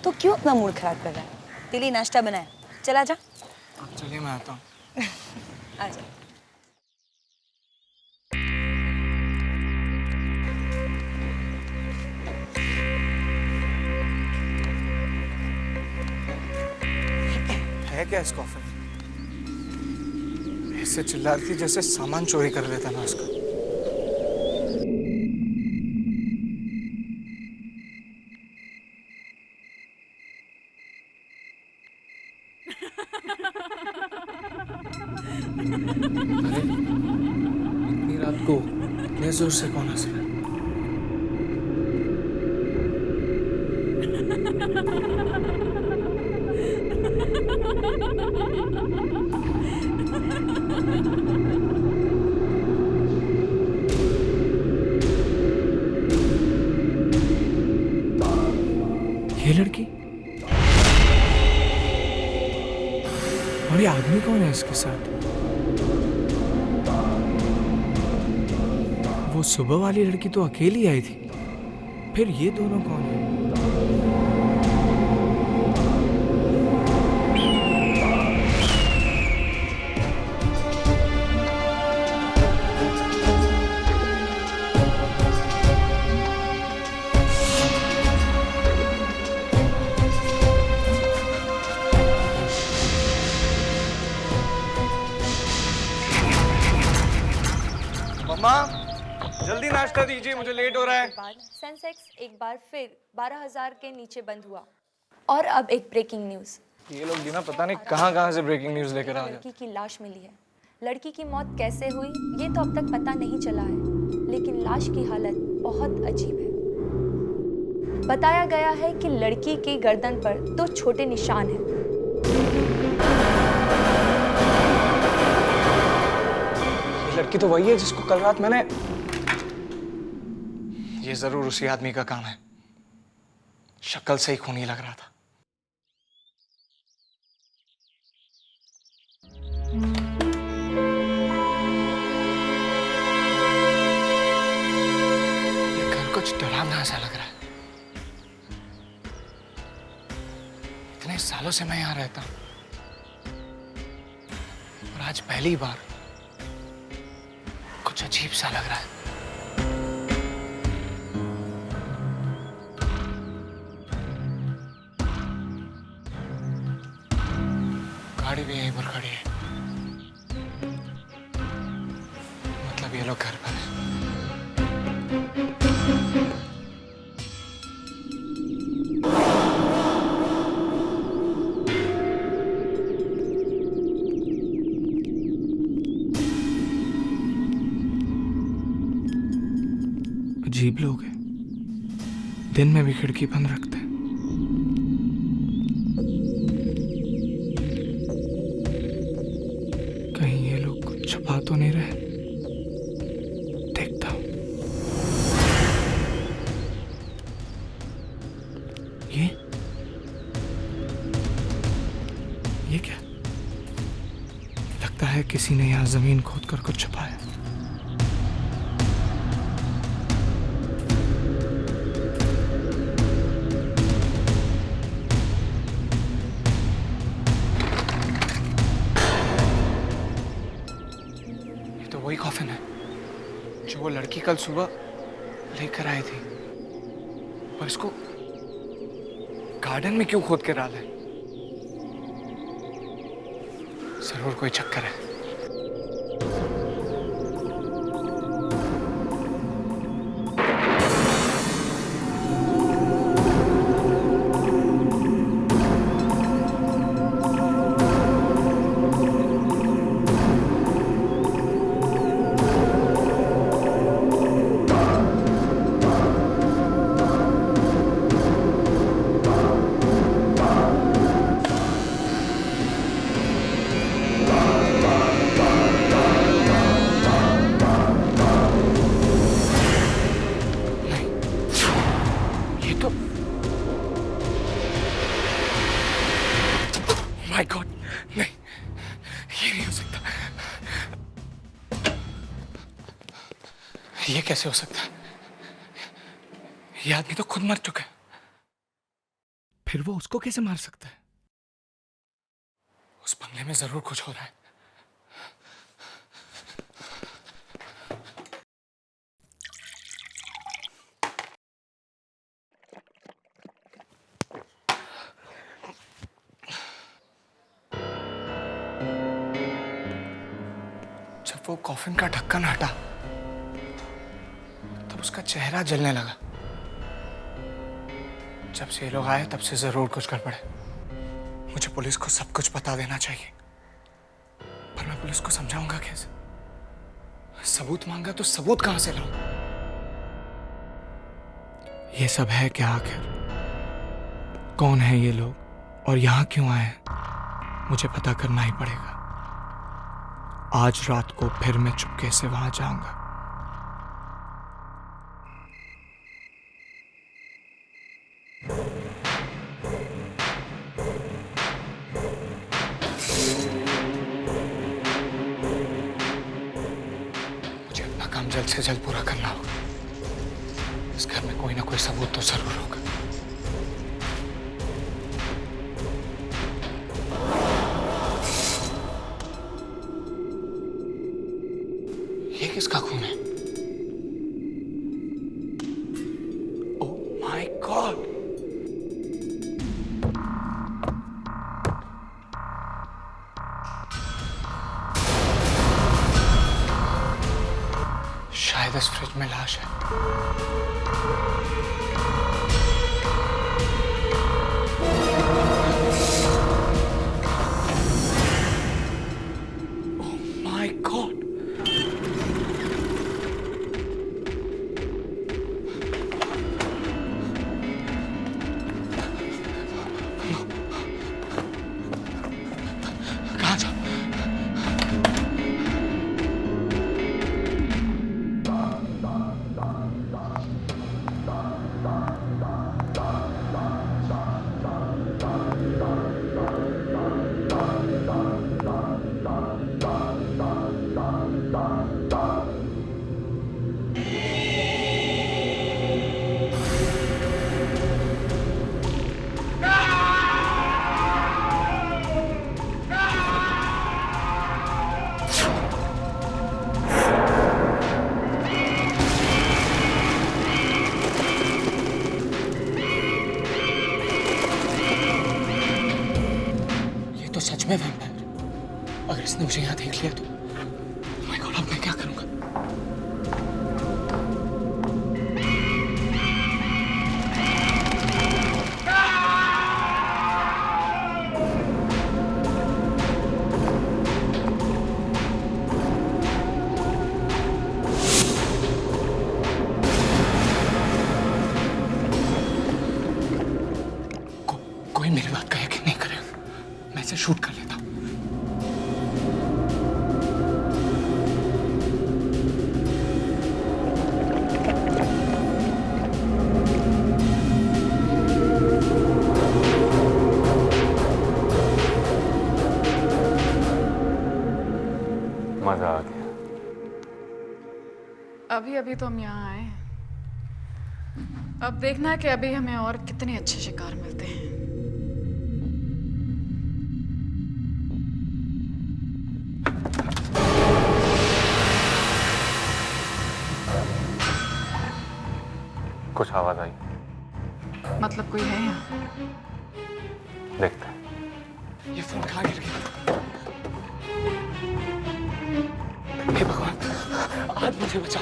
तो क्यों अपना मूड खराब कर रहा है? तेरे लिए नाश्ता बनाया, चला जा। चलिए मैं आता हूँ। आजा। है क्या इस कॉफी में? ऐसे चिल्ला रही थी जैसे सामान चोरी कर लेता ना उसका। अरे, इतनी रात को इतने जोर से कौन हंस रहा है? ये लड़की और ये आदमी कौन है इसके साथ? वो सुबह वाली लड़की तो अकेली आई थी, फिर ये दोनों कौन है? मम्मा, जल्दी नाश्ता दीजिए, मुझे लेट हो रहा है। सेंसेक्स एक बार फिर 12,000 के नीचे बंद हुआ। और अब एक ब्रेकिंग न्यूज़। ये लोग भी ना पता नहीं कहाँ से ब्रेकिंग न्यूज़ लेकर आ जाते। लड़की की लाश मिली है। लड़की की मौत कैसे हुई ये तो अब तक पता नहीं चला है, लेकिन लाश की हालत बहुत अजीब है। बताया गया है कि लड़की की गर्दन पर 2 छोटे निशान हैं। लड़की तो वही है जिसको कल रात मैंने। ये जरूर उसी आदमी का काम है, शक्ल से ही खूनी लग रहा था। ये घर कुछ डरावना सा लग रहा है। इतने सालों से मैं यहां रहता हूं और आज पहली बार कुछ अजीब सा लग रहा है। गाड़ी भी यहीं पर खड़ी है, मतलब ये लोग घर पर हैं। अजीब लोग हैं, दिन में भी खिड़की बंद रखते हैं। कहीं ये लोग कुछ छुपा तो नहीं रहे? देखता हूं। ये क्या? लगता है किसी ने यहां जमीन खोद कर कुछ छुपाया। वही कॉफिन है जो वो लड़की कल सुबह लेकर आई थी, पर इसको गार्डन में क्यों खोद के डाले? जरूर कोई चक्कर है। माय गॉड, नहीं, ये नहीं हो सकता। ये कैसे हो सकता है? ये आदमी तो खुद मर चुका है, फिर वो उसको कैसे मार सकता है? उस बंगले में जरूर कुछ हो रहा है। जब वो कॉफिन का ढक्कन हटा तब उसका चेहरा जलने लगा। जब से ये लोग आए तब से जरूर कुछ गड़बड़ है। मुझे पुलिस को सब कुछ बता देना चाहिए, पर मैं पुलिस को समझाऊंगा कैसे? सबूत मांगा तो सबूत कहां से लाऊं? ये सब है क्या आखिर? कौन है ये लोग और यहां क्यों आए हैं? मुझे पता करना ही पड़ेगा। आज रात को फिर मैं चुपके से वहां जाऊंगा। मुझे अपना काम जल्द से जल्द पूरा करना होगा। इस घर में कोई ना कोई सबूत तो जरूर होगा। ये किसका खून है? Oh my God! शायद इस फ्रिज में लाश है। Oh my God! कहाँ जा? तो सच में वैम्पायर। अगर इसने मुझे यहाँ देख लिया तो माय गॉड, अब मैं क्या करूंगा? कोई मेरी बात का यकीन नहीं करेगा। मैं इसे शूट कर लेता हूँ। मजा आ गया। अभी अभी तो हम यहाँ आए, अब देखना है कि अभी हमें और कितने अच्छे शिकार मिलते हैं। कुछ आवाज आई? मतलब कोई है यहाँ? देखते हैं। ये फोन कहाँ गिर गया? हे भगवान, आज मुझे बचा।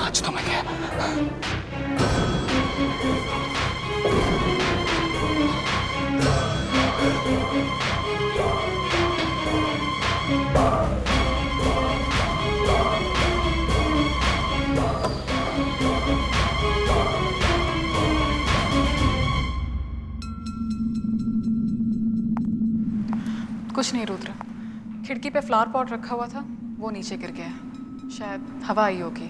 आज तो मैं गया। कुछ नहीं रुद्र, खिड़की पे फ्लावर पॉट रखा हुआ था, वो नीचे गिर गया, शायद हवा आई होगी।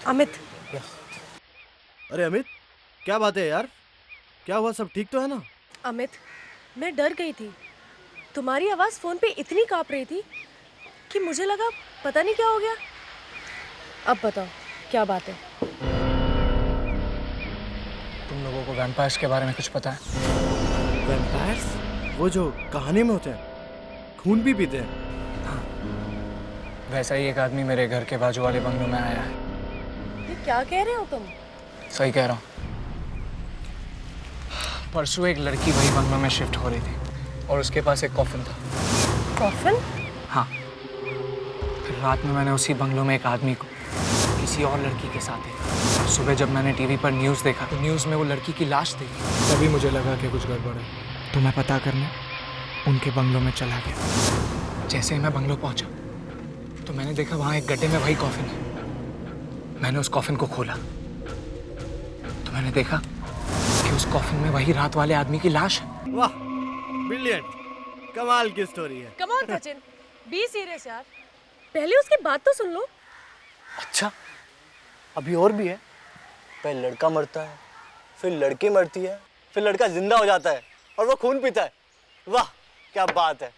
अमित। अरे अमित, क्या बात है यार? क्या हुआ? सब ठीक तो है ना? अमित, मैं डर गई थी। तुम्हारी आवाज़ फ़ोन पे इतनी काँप रही थी कि मुझे लगा पता नहीं क्या हो गया। अब बताओ क्या बात है? तुम लोगों को वैम्पायर्स के बारे में कुछ पता है? वैम्पायर्स? वो जो कहानी में होते हैं, खून भी पीते हैं। हाँ, वैसा ही एक आदमी मेरे घर के बाजू वाले बंगलों में आया है। ये क्या कह रहे हो तुम? सही कह रहा हूँ। परसों एक लड़की वही बंगलों में शिफ्ट हो रही थी और उसके पास एक कॉफिन था। कॉफिन? हाँ। फिर रात में मैंने उसी बंगलों में एक आदमी को किसी और लड़की के साथ देखा। सुबह जब मैंने टीवी पर न्यूज़ देखा तो न्यूज़ में वो लड़की की लाश देखी। तभी मुझे लगा कि कुछ गड़बड़ है, तो मैं पता करने उनके बंगलों में चला गया। जैसे ही मैं बंगलों पहुंचा तो मैंने देखा वहाँ एक गड्ढे में वही कॉफिन है। मैंने उस कॉफिन को खोला तो मैंने देखा कि उस कॉफिन में वही रात वाले आदमी की लाश है। वाह, ब्रिलियंट, कमाल की स्टोरी है। Come on Sachin, be serious यार। पहले उसकी बात तो सुन लो। अच्छा, अभी और भी है? पहले लड़का मरता है, फिर लड़की मरती है, फिर लड़का जिंदा हो जाता है और वो खून पीता है। वाह, क्या बात है।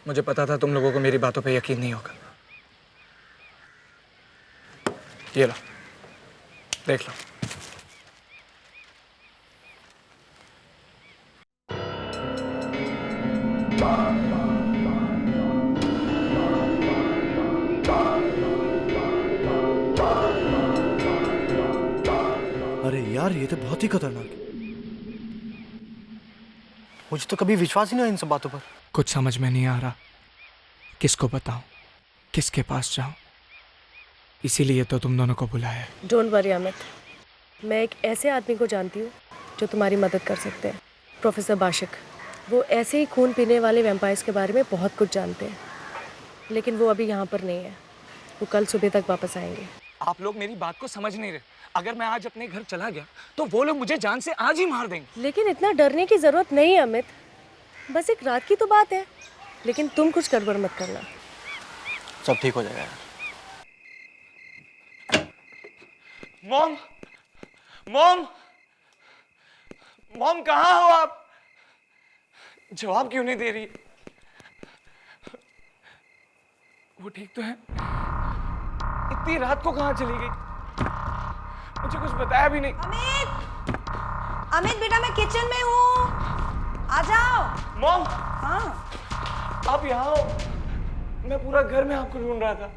मुझे पता था तुम लोगों को मेरी बातों पे यकीन नहीं होगा। ये लो, देख लो। अरे यार, ये तो बहुत ही खतरनाक है। मुझे तो कभी विश्वास ही नहीं हुआ इन सब बातों पर। कुछ समझ में नहीं आ रहा, किसको बताऊं, किसके पास जाऊं। इसीलिए तो तुम दोनों को बुलाया है। डोंट वरी अमित, मैं एक ऐसे आदमी को जानती हूँ जो तुम्हारी मदद कर सकते हैं। प्रोफेसर बाशिक। वो ऐसे ही खून पीने वाले वैम्पायर्स के बारे में बहुत कुछ जानते हैं, लेकिन वो अभी यहाँ पर नहीं है। वो कल सुबह तक वापस आएंगे। आप लोग मेरी बात को समझ नहीं रहे। अगर मैं आज अपने घर चला गया तो वो लोग मुझे जान से आज ही मार देंगे। लेकिन इतना डरने की जरूरत नहीं है अमित, बस एक रात की तो बात है। लेकिन तुम कुछ गड़बड़ मत करना। सब ठीक हो जाएगा यार। मॉम, मॉम, मॉम कहाँ हो आप? जवाब क्यों नहीं दे रही? वो ठीक तो है? इतनी रात को कहाँ चली गई? मुझे कुछ बताया भी नहीं। अमित, अमित बेटा, मैं किचन में हूँ, आ जाओ। मॉम, हाँ, आप यहाँ हो? मैं पूरा घर में आपको ढूंढ रहा था।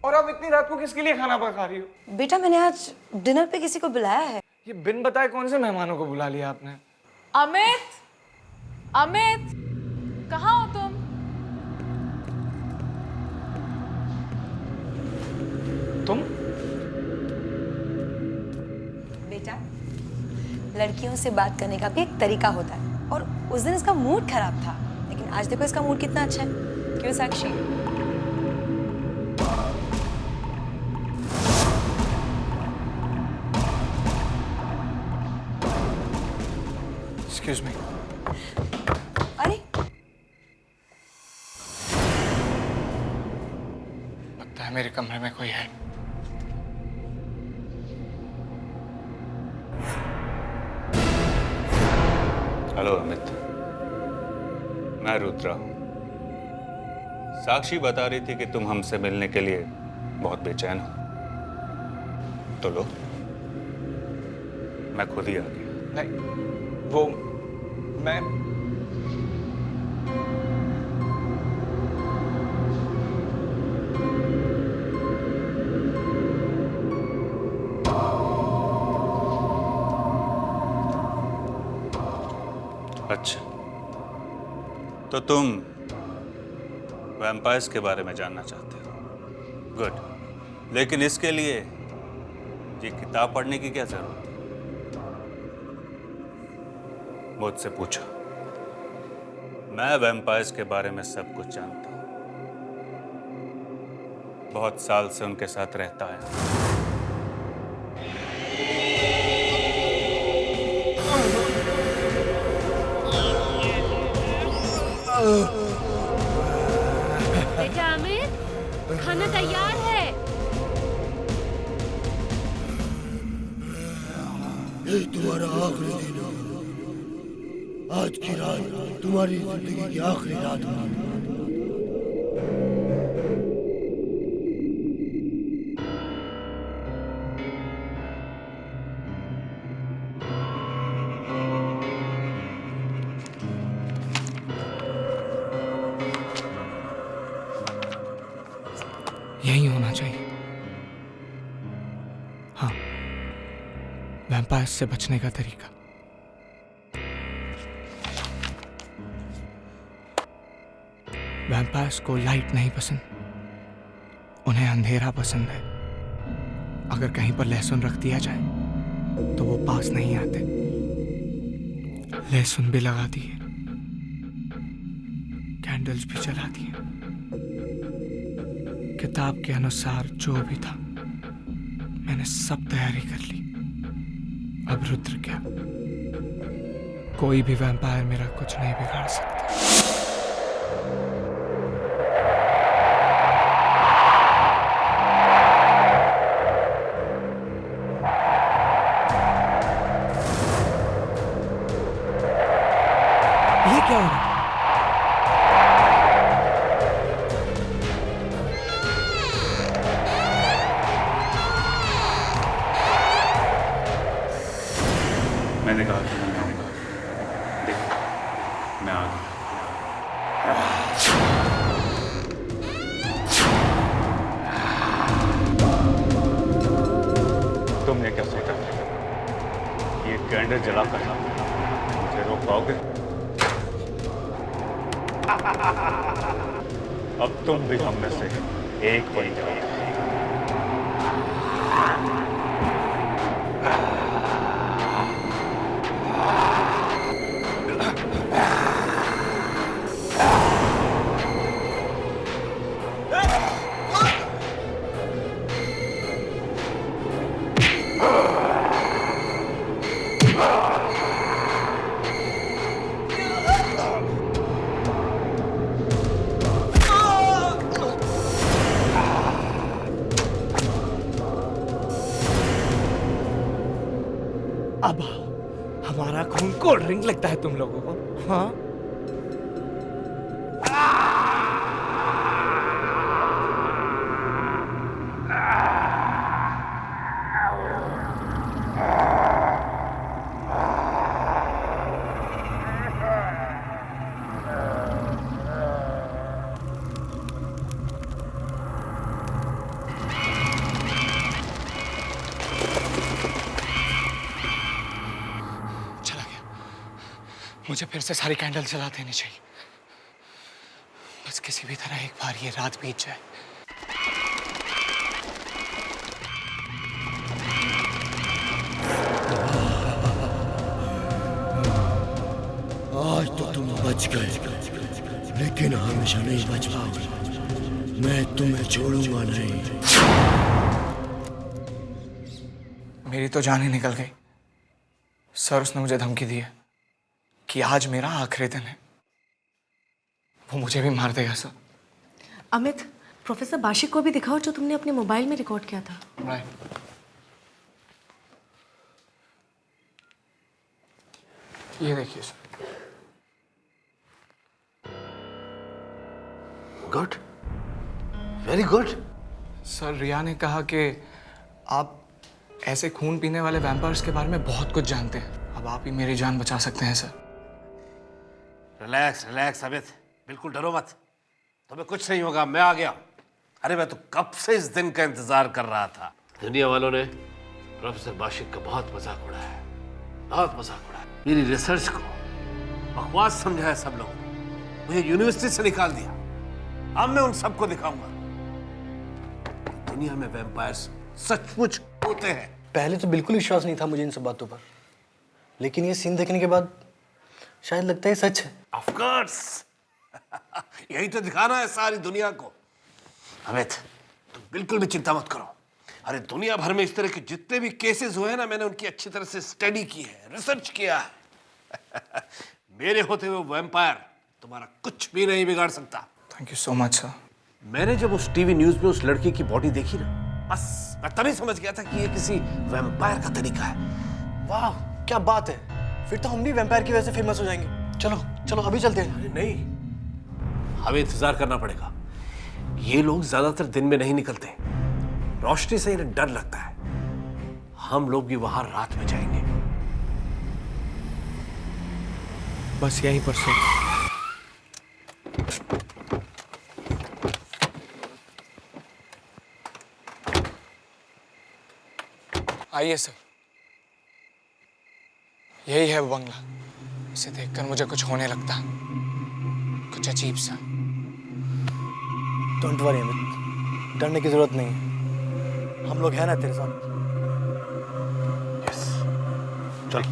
और आप इतनी रात को किसके लिए खाना पका रही हो? बेटा मैंने आज डिनर पे किसी को बुलाया है। ये बिन बताए कौन से मेहमानों को बुला लिया आपने? अमित, अमित, कहाँ हो तुम? तुम? बेटा, लड़कियों से बात करने का भी एक तरीका होता है, और उस दिन इसका मूड खराब था, लेकिन आज देखो इसका मूड कितना अच्छा है। क्यों साक्षी? Excuse me. अरे लगता है मेरे कमरे में कोई है। हेलो अमित, मैं रुद्रा हूँ। साक्षी बता रही थी कि तुम हमसे मिलने के लिए बहुत बेचैन हो। तो लो। मैं खुद ही आ गया। नहीं, वो मैं अच्छा, तो तुम वैम्पायर्स के बारे में जानना चाहते हो? गुड। लेकिन इसके लिए ये किताब पढ़ने की क्या जरूरत है? मुझसे पूछो। मैं वैम्पायर्स के बारे में सब कुछ जानता हूं। बहुत साल से उनके साथ रहता है। बेटा आमिर, खाना तैयार है। ये तुम्हारा आखिरी दिन है। आज की रात तुम्हारी जिंदगी की आखिरी रात है। यही होना चाहिए। हाँ, वैम्पायर्स से बचने का तरीका। वैम्पायर्स को लाइट नहीं पसंद, उन्हें अंधेरा पसंद है। अगर कहीं पर लहसुन रख दिया जाए तो वो पास नहीं आते। लहसुन भी लगा दिए, कैंडल्स भी जला दिए। किताब के अनुसार जो भी था मैंने सब तैयारी कर ली। अब रुद्र क्या, कोई भी वैम्पायर मेरा कुछ नहीं बिगाड़ सकता। ये क्या हो रहा है? मैंने कहा था, देखो मैं आ गया। तुमने क्या सोचा? ये कैंडल जलाकर मुझे रोक पाओगे? अब तुम भी हम में से एक बन जाओगे। अब हमारा खून कोल्ड ड्रिंक लगता है तुम लोगों को? हाँ, मुझे फिर से सारी कैंडल जला देनी चाहिए। बस किसी भी तरह एक बार ये रात बीत जाए। आज तो तुम बच गए, लेकिन हमेशा नहीं बच पाओगे। मैं तुम्हें छोड़ूंगा नहीं। मेरी तो जान ही निकल गई। सर, उसने मुझे धमकी दी है कि आज मेरा आखिरी दिन है। वो मुझे भी मार देगा सर। अमित, प्रोफेसर बाशिक को भी दिखाओ जो तुमने अपने मोबाइल में रिकॉर्ड किया था। राइट। ये देखिए sir. Good, very good. Sir, Riya ने कहा कि आप ऐसे खून पीने वाले वैम्पायर्स के बारे में बहुत कुछ जानते हैं। अब आप ही मेरी जान बचा सकते हैं सर। रिलैक्स रिलैक्स अमित, बिल्कुल डरो मत, तुम्हें कुछ नहीं होगा, मैं आ गया। अरे मैं तो कब से इस दिन का इंतजार कर रहा था। दुनिया वालों ने प्रोफेसर बाशिक का बहुत मजाक उड़ाया है, बहुत मजाक उड़ाया। मेरी रिसर्च को बकवास समझा है सब लोगों ने, मुझे यूनिवर्सिटी से निकाल दिया। अब मैं उन सबको दिखाऊंगा दुनिया में वैम्पायर्स सचमुच होते हैं। पहले तो बिल्कुल विश्वास नहीं था मुझे इन सब बातों पर, लेकिन ये सीन देखने के बाद शायद लगता है सच है। ऑफ कोर्स यही तो दिखाना है सारी दुनिया को। अमित तुम बिल्कुल भी चिंता मत करो। अरे दुनिया भर में इस तरह के जितने भी केसेस हुए हैं ना, मैंने उनकी अच्छी तरह से स्टडी की है, रिसर्च किया है। मेरे होते हुए वैम्पायर तुम्हारा कुछ भी नहीं बिगाड़ सकता। Thank you so much sir. मैंने जब उस टीवी न्यूज में उस लड़की की बॉडी देखी ना, बस मैं तभी समझ गया था कि ये किसी वैम्पायर का तरीका है। वाह क्या बात है, फिर तो हम भी वैम्पायर की वजह से फेमस हो जाएंगे। चलो चलो अभी चलते हैं। अरे नहीं, हमें इंतजार करना पड़ेगा। ये लोग ज्यादातर दिन में नहीं निकलते, रोशनी से इन्हें डर लगता है। हम लोग भी वहां रात में जाएंगे। बस यहीं पर सर। आइए सर, यही है वो बंगला। इसे देखकर मुझे कुछ होने लगता, कुछ अजीब सा। डोंट वरी अमित, डरने की जरूरत नहीं है, हम लोग हैं ना तेरे साथ। यस चल।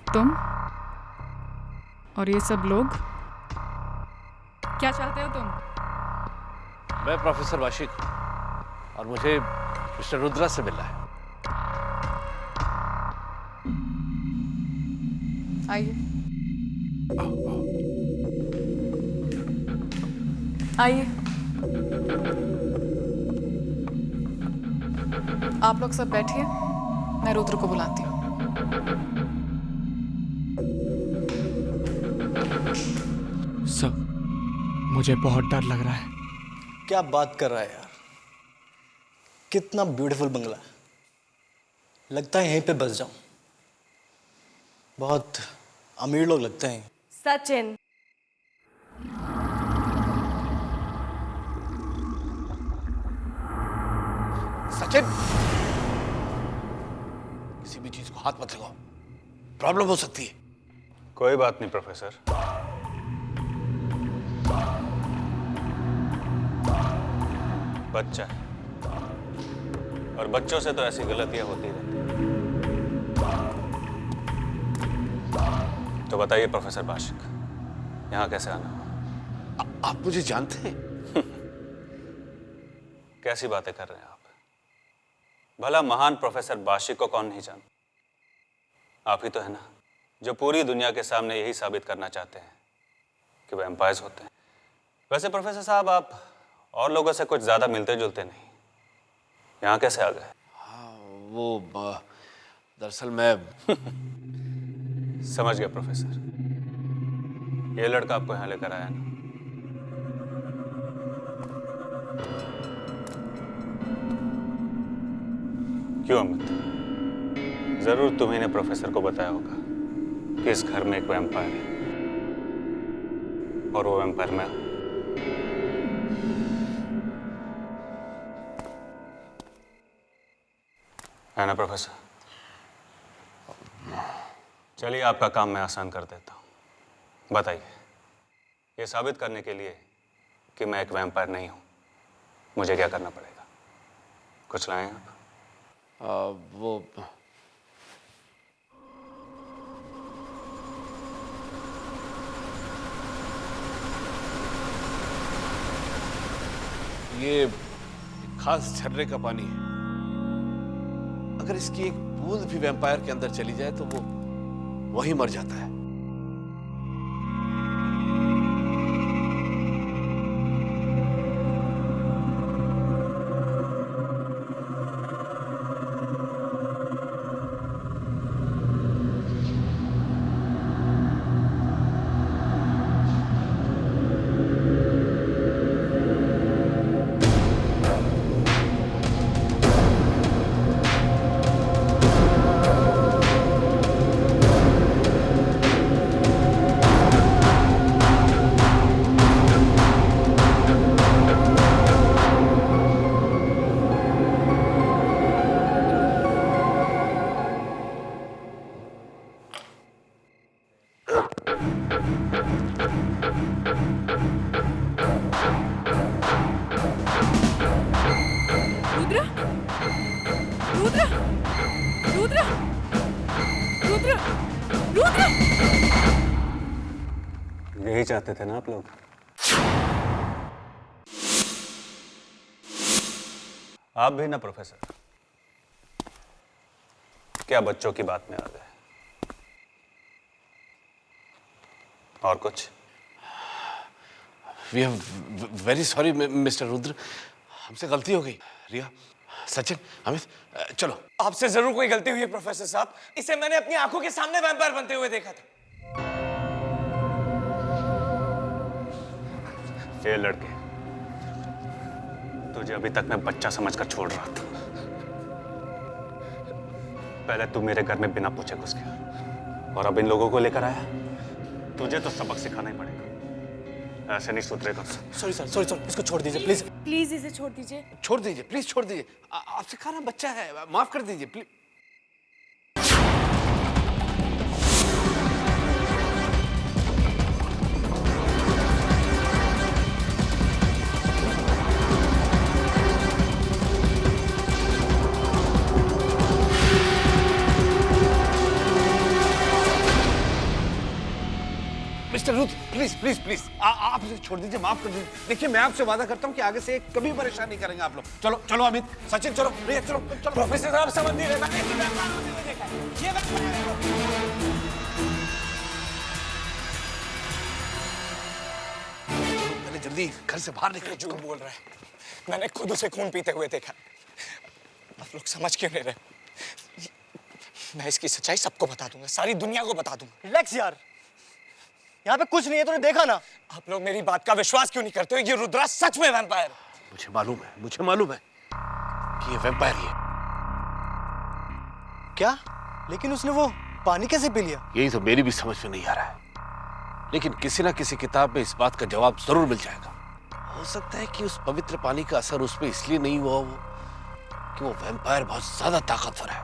तुम और ये सब लोग क्या चाहते हो तुम? मैं प्रोफेसर बाशिक और मुझे मिस्टर रुद्रा से मिलना है। आइए आइए। आप लोग सब बैठिए, मैं रुद्र को बुलाती हूँ। सर मुझे बहुत डर लग रहा है। क्या बात कर रहा है यार, कितना ब्यूटीफुल बंगला है, लगता है यहीं पे बस जाऊं। बहुत अमीर लोग लगते हैं। सचिन, सचिन किसी भी चीज को हाथ मत लगाओ, प्रॉब्लम हो सकती है। कोई बात नहीं प्रोफेसर, बच्चा है और बच्चों से तो ऐसी गलतियां होती रहती। तो बताइए प्रोफेसर बाशिक, यहाँ कैसे आना हुआ? आप मुझे जानते हैं? कैसी बातें कर रहे हैं आप? भला महान प्रोफेसर बाशिक को कौन नहीं जानता? आप ही तो है ना जो पूरी दुनिया के सामने यही साबित करना चाहते हैं कि वैम्पायर्स होते हैं। वैसे प्रोफेसर साहब, आप और लोगों से कुछ ज्यादा मिलते जुलते नहीं, यहाँ कैसे आ गए? वो दरअसल मैं समझ गया प्रोफेसर, ये लड़का आपको यहाँ लेकर आया ना? क्यों अमित, जरूर तुम्ही ने प्रोफेसर को बताया होगा कि इस घर में एक वैम्पायर है और वो वैम्पायर मैं हूं। है ना प्रोफेसर? चलिए आपका काम मैं आसान कर देता हूं। बताइए, ये साबित करने के लिए कि मैं एक वैम्पायर नहीं हूं, मुझे क्या करना पड़ेगा? कुछ लाएं आप? वो ये खास झरने का पानी है। अगर इसकी एक बूंद भी वैम्पायर के अंदर चली जाए तो वो वहीं मर जाता है। यही चाहते थे ना आप लोग? आप भी ना प्रोफेसर, क्या बच्चों की बात में आ गए? और कुछ? We are very sorry mister Rudra, हमसे गलती हो गई। रिया, सचिन, अमित, चलो। आपसे जरूर कोई गलती हुई है प्रोफेसर साहब। इसे मैंने अपनी आंखों के सामने वैम्पायर बनते हुए देखा था। ये लड़के, तुझे अभी तक मैं बच्चा समझकर छोड़ रहा था। पहले तू मेरे घर में बिना पूछे घुस गया और अब इन लोगों को लेकर आया। तुझे तो सबक सिखाना ही पड़ेगा, ऐसे नहीं सुधरेगा। सॉरी सर, सॉरी सर, इसको छोड़ दीजिए प्लीज। प्लीज इसे छोड़ दीजिए। छोड़ दीजिए, प्लीज छोड़ दीजिए। आपसे खाना बच्चा है, माफ कर दीजिए please. Mister Rudra, please please please आप इसे छोड़ दीजिए, माफ कर दीजिए। देखिए, मैं आपसे वादा करता हूँ कि आगे से कभी परेशान नहीं करेंगे आप लोग। चलो चलो अमित, सचिन, चलो प्रिया, चलो चलो। प्रोफेसर साहब समझ नहीं रहे, मैंने इसे वैम्पायर बनते हुए देखा है। ये वैम्पायर है वो। पहले जल्दी घर से बाहर निकलो। झूठ बोल रहा है, मैंने खुद उसे खून पीते हुए देखा। आप लोग समझ क्यों नहीं रहे? मैं इसकी सच्चाई सबको बता दूंगा, सारी दुनिया को बता दूंगा। रिलैक्स यार, यहाँ पे कुछ नहीं है, तूने देखा ना। आप लोग मेरी बात का विश्वास क्यों नहीं करते हो? ये रुद्रा सच में वैम्पायर है। मुझे मालूम है कि ये वैम्पायर ही है। क्या? लेकिन उसने वो पानी कैसे पी लिया? यही तो मेरी भी समझ में नहीं आ रहा है, लेकिन किसी ना किसी किताब में इस बात का जवाब जरूर मिल जाएगा। हो सकता है कि उस पवित्र पानी का असर उस पर इसलिए नहीं हुआ वो कि वो वैम्पायर बहुत ज्यादा ताकतवर है,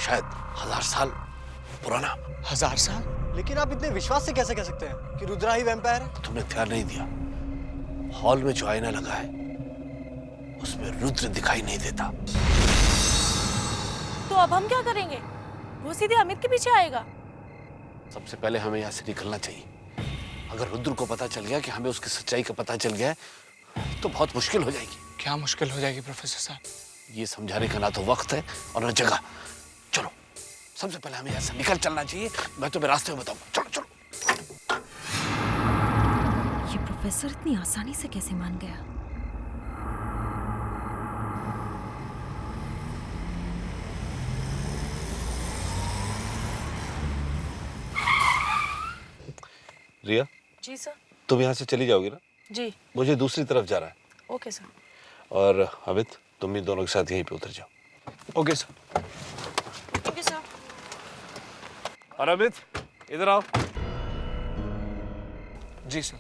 शायद 1000 साल पुराना। 1000 साल? लेकिन आप इतने विश्वास से कैसे कह सकते हैं कि रुद्रा ही वैम्पायर है? तुमने ध्यान नहीं दिया, हॉल में जो आईना लगा है उसमें रुद्र दिखाई नहीं देता। तो अब हम क्या करेंगे? वो सीधे अमित के पीछे आएगा। सबसे पहले हमें यहाँ से निकलना चाहिए। अगर रुद्र को पता चल गया कि हमें उसकी सच्चाई का पता चल गया है तो बहुत मुश्किल हो जाएगी। क्या मुश्किल हो जाएगी प्रोफेसर साहब? ये समझाने का ना तो वक्त है और न जगह। चलो, सबसे पहले हमें यहाँ से निकल चलना चाहिए। मैं तुम्हें रास्ते में बताऊंगा। चलो चलो। ये प्रोफेसर इतनी आसानी से कैसे मान गया? रिया, जी सर। तुम यहाँ से चली जाओगी ना? जी। मुझे दूसरी तरफ जाना है। Okay sir. और अमित, तुम भी दोनों के साथ यहीं पे उतर जाओ। Okay sir. Okay sir. और अमित, इधर आओ। जी सर।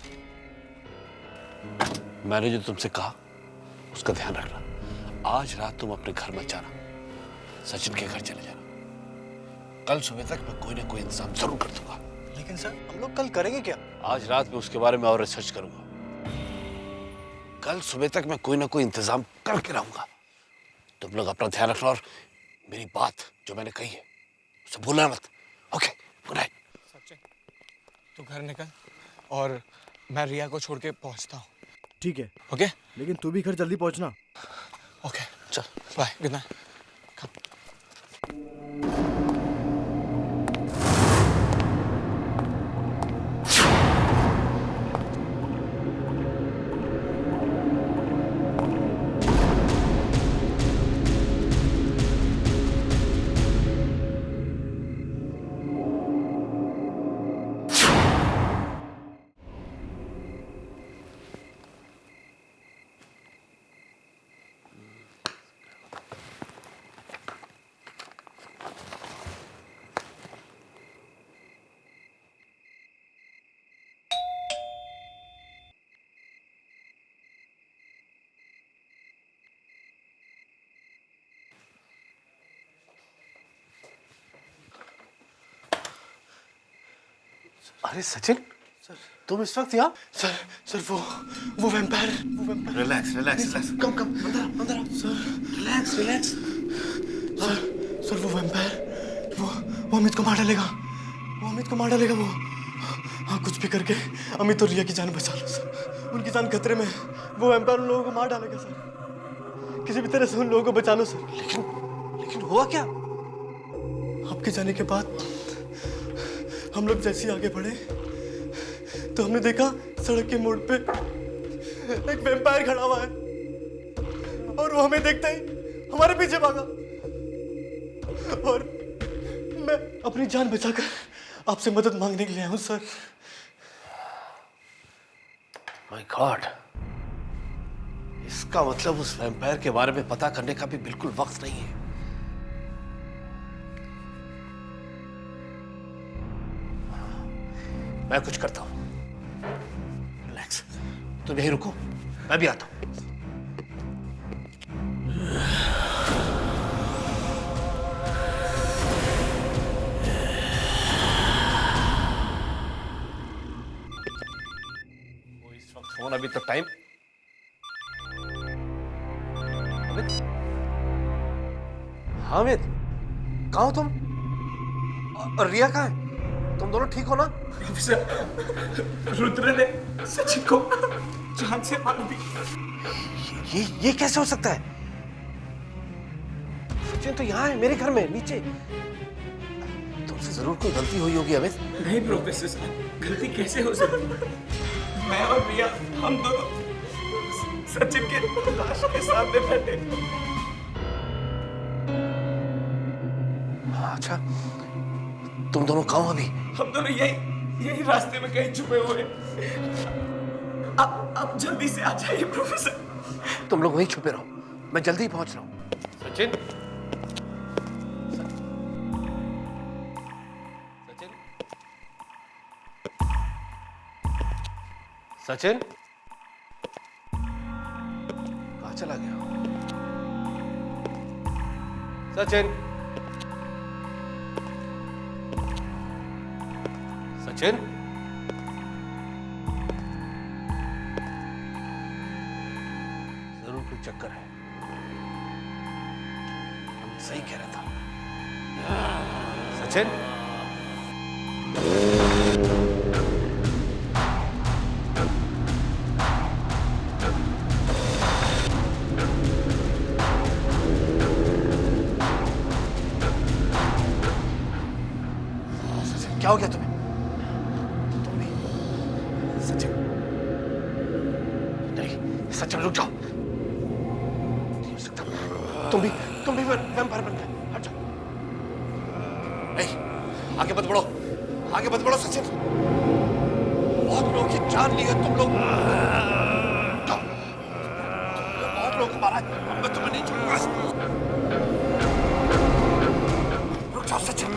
मैंने जो तुमसे कहा उसका ध्यान रखना। आज रात तुम अपने घर मत जाना, सचिन के घर चले जाना। कल सुबह तक मैं कोई ना कोई इंतजाम जरूर कर दूंगा। लेकिन सर, हम लोग कल करेंगे क्या? आज रात में उसके बारे में और रिसर्च करूंगा। कल सुबह तक मैं कोई ना कोई इंतजाम करके रहूंगा। तुम लोग अपना ध्यान रखना और मेरी बात जो मैंने कही है उसे भूलना मत। Okay, good night. सचिन, तू घर निकल और मैं रिया को छोड़ के पहुंचता हूँ। ठीक है। ओके? लेकिन तू भी घर जल्दी पहुंचना। ओके, चल बाय, गुड नाइट। अरे सचिन, तुम इस वक्त यहाँ? सर वो vampire. Relax relax relax. Come अंदर आओ। Sir relax relax. सर वो वैम्पायर वो अमित को मार डालेगा। वो अमित को मार डालेगा। वो कुछ भी करके अमित और रिया की जान बचा लो सर। उनकी जान खतरे में है। वो वैम्पायर उन लोगों को मार डालेगा सर। किसी भी तरह से उन लोगों को बचा लो सर। लेकिन हुआ क्या? आपके जाने के बाद हम लोग जैसे ही आगे बढ़े तो हमने देखा सड़क के मोड़ पे एक वैम्पायर खड़ा हुआ है और वो हमें देखते ही हमारे पीछे भागा और मैं अपनी जान बचाकर आपसे मदद मांगने के लिए आया हूं सर। माय गॉड, इसका मतलब उस वैम्पायर के बारे में पता करने का भी बिल्कुल वक्त नहीं है। मैं कुछ करता हूं। रिलैक्स, तुम यहीं रुको, मैं भी आता हूं। इस वक्त फोन अभी तो टाइम। अमित, हाँ अमित, कहाँ हो तुम? और रिया कहाँ है? तुम दोनों ठीक हो ना? रुद्र ने सचिन को जान से मार दी। ये कैसे हो सकता है? सचिन तो यहाँ है, मेरे घर में नीचे। तुमसे जरूर कोई गलती हुई होगी अमित। नहीं प्रोफेसर साहब, गलती कैसे हो सकती? मैं और रिया हम दोनों सचिन के लाश के सामने बैठे। अच्छा, तुम दोनों कहाँ हो अभी? हम दोनों यही रास्ते में कहीं छुपे हुए। आप जल्दी से आ जाइए प्रोफेसर। तुम लोग वहीं छुपे रहो, मैं जल्दी ही पहुंच रहा हूँ। सचिन, सचिन, कहाँ चला गया? सचिन, सचिन, जरूर कोई चक्कर है। हम सही कह रहा था। सचिन, क्या हो गया तुम्हें? तुम भी? सचिन, नहीं सचिन रुक जाओ। नहीं हो सकता, तुम भी वैम्पायर बन गए। हट जाओ। नहीं, आगे मत बढ़ो, आगे मत बढ़ो सचिन। बहुत लोगों की जान ली है तुम लोग। जाओ, बहुत लोगों को मारा है, अब मैं तुम्हें नहीं छोड़ूंगा। रुक जाओ सचिन।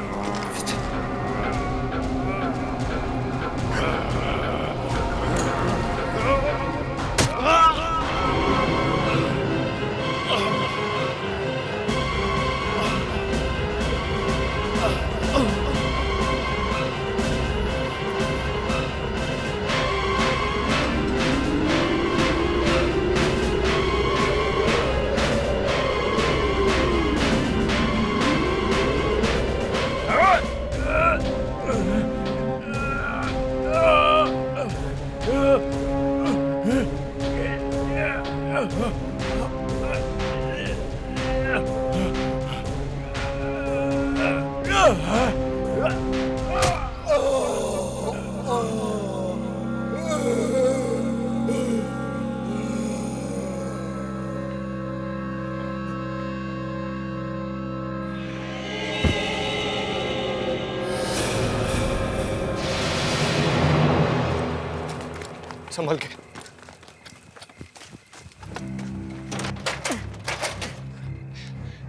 संभल के।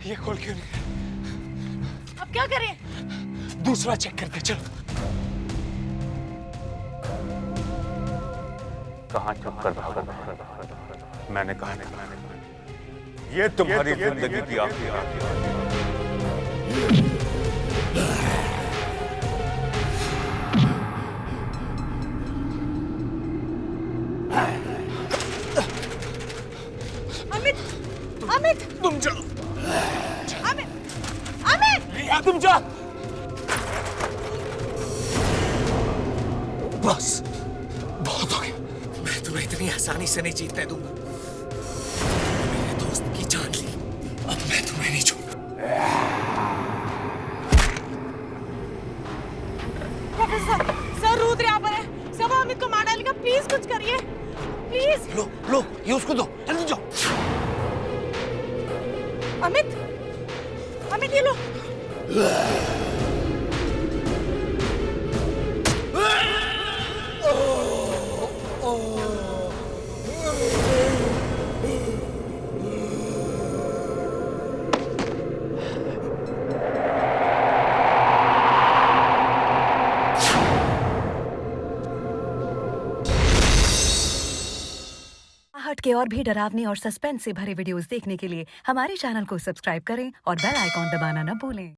ये खोल क्यों नहीं? अब क्या करें? दूसरा चेक करते चलो। कहाँ छुप कर भागा? मैंने कहा ये तुम्हारी जिंदगी की आखिरी रात है। अमित, तुम जाओ। अमित, रिया तुम जाओ। बस इतनी आसानी से नहीं जीतने दूंगा। मेरे दोस्त की जान ली, अब मैं तुम्हें नहीं छोड़ूंगा। प्रोफेसर सर, रुद्र यहाँ पर है। सर वो अमित को मार डालेगा, प्लीज कुछ करिए प्लीज। लो ये उसको दो, जल्दी जाओ। अमित अमित ये लो। हट के और भी डरावनी और सस्पेंस से भरे वीडियोस देखने के लिए हमारे चैनल को सब्सक्राइब करें और बेल आइकॉन दबाना न भूलें।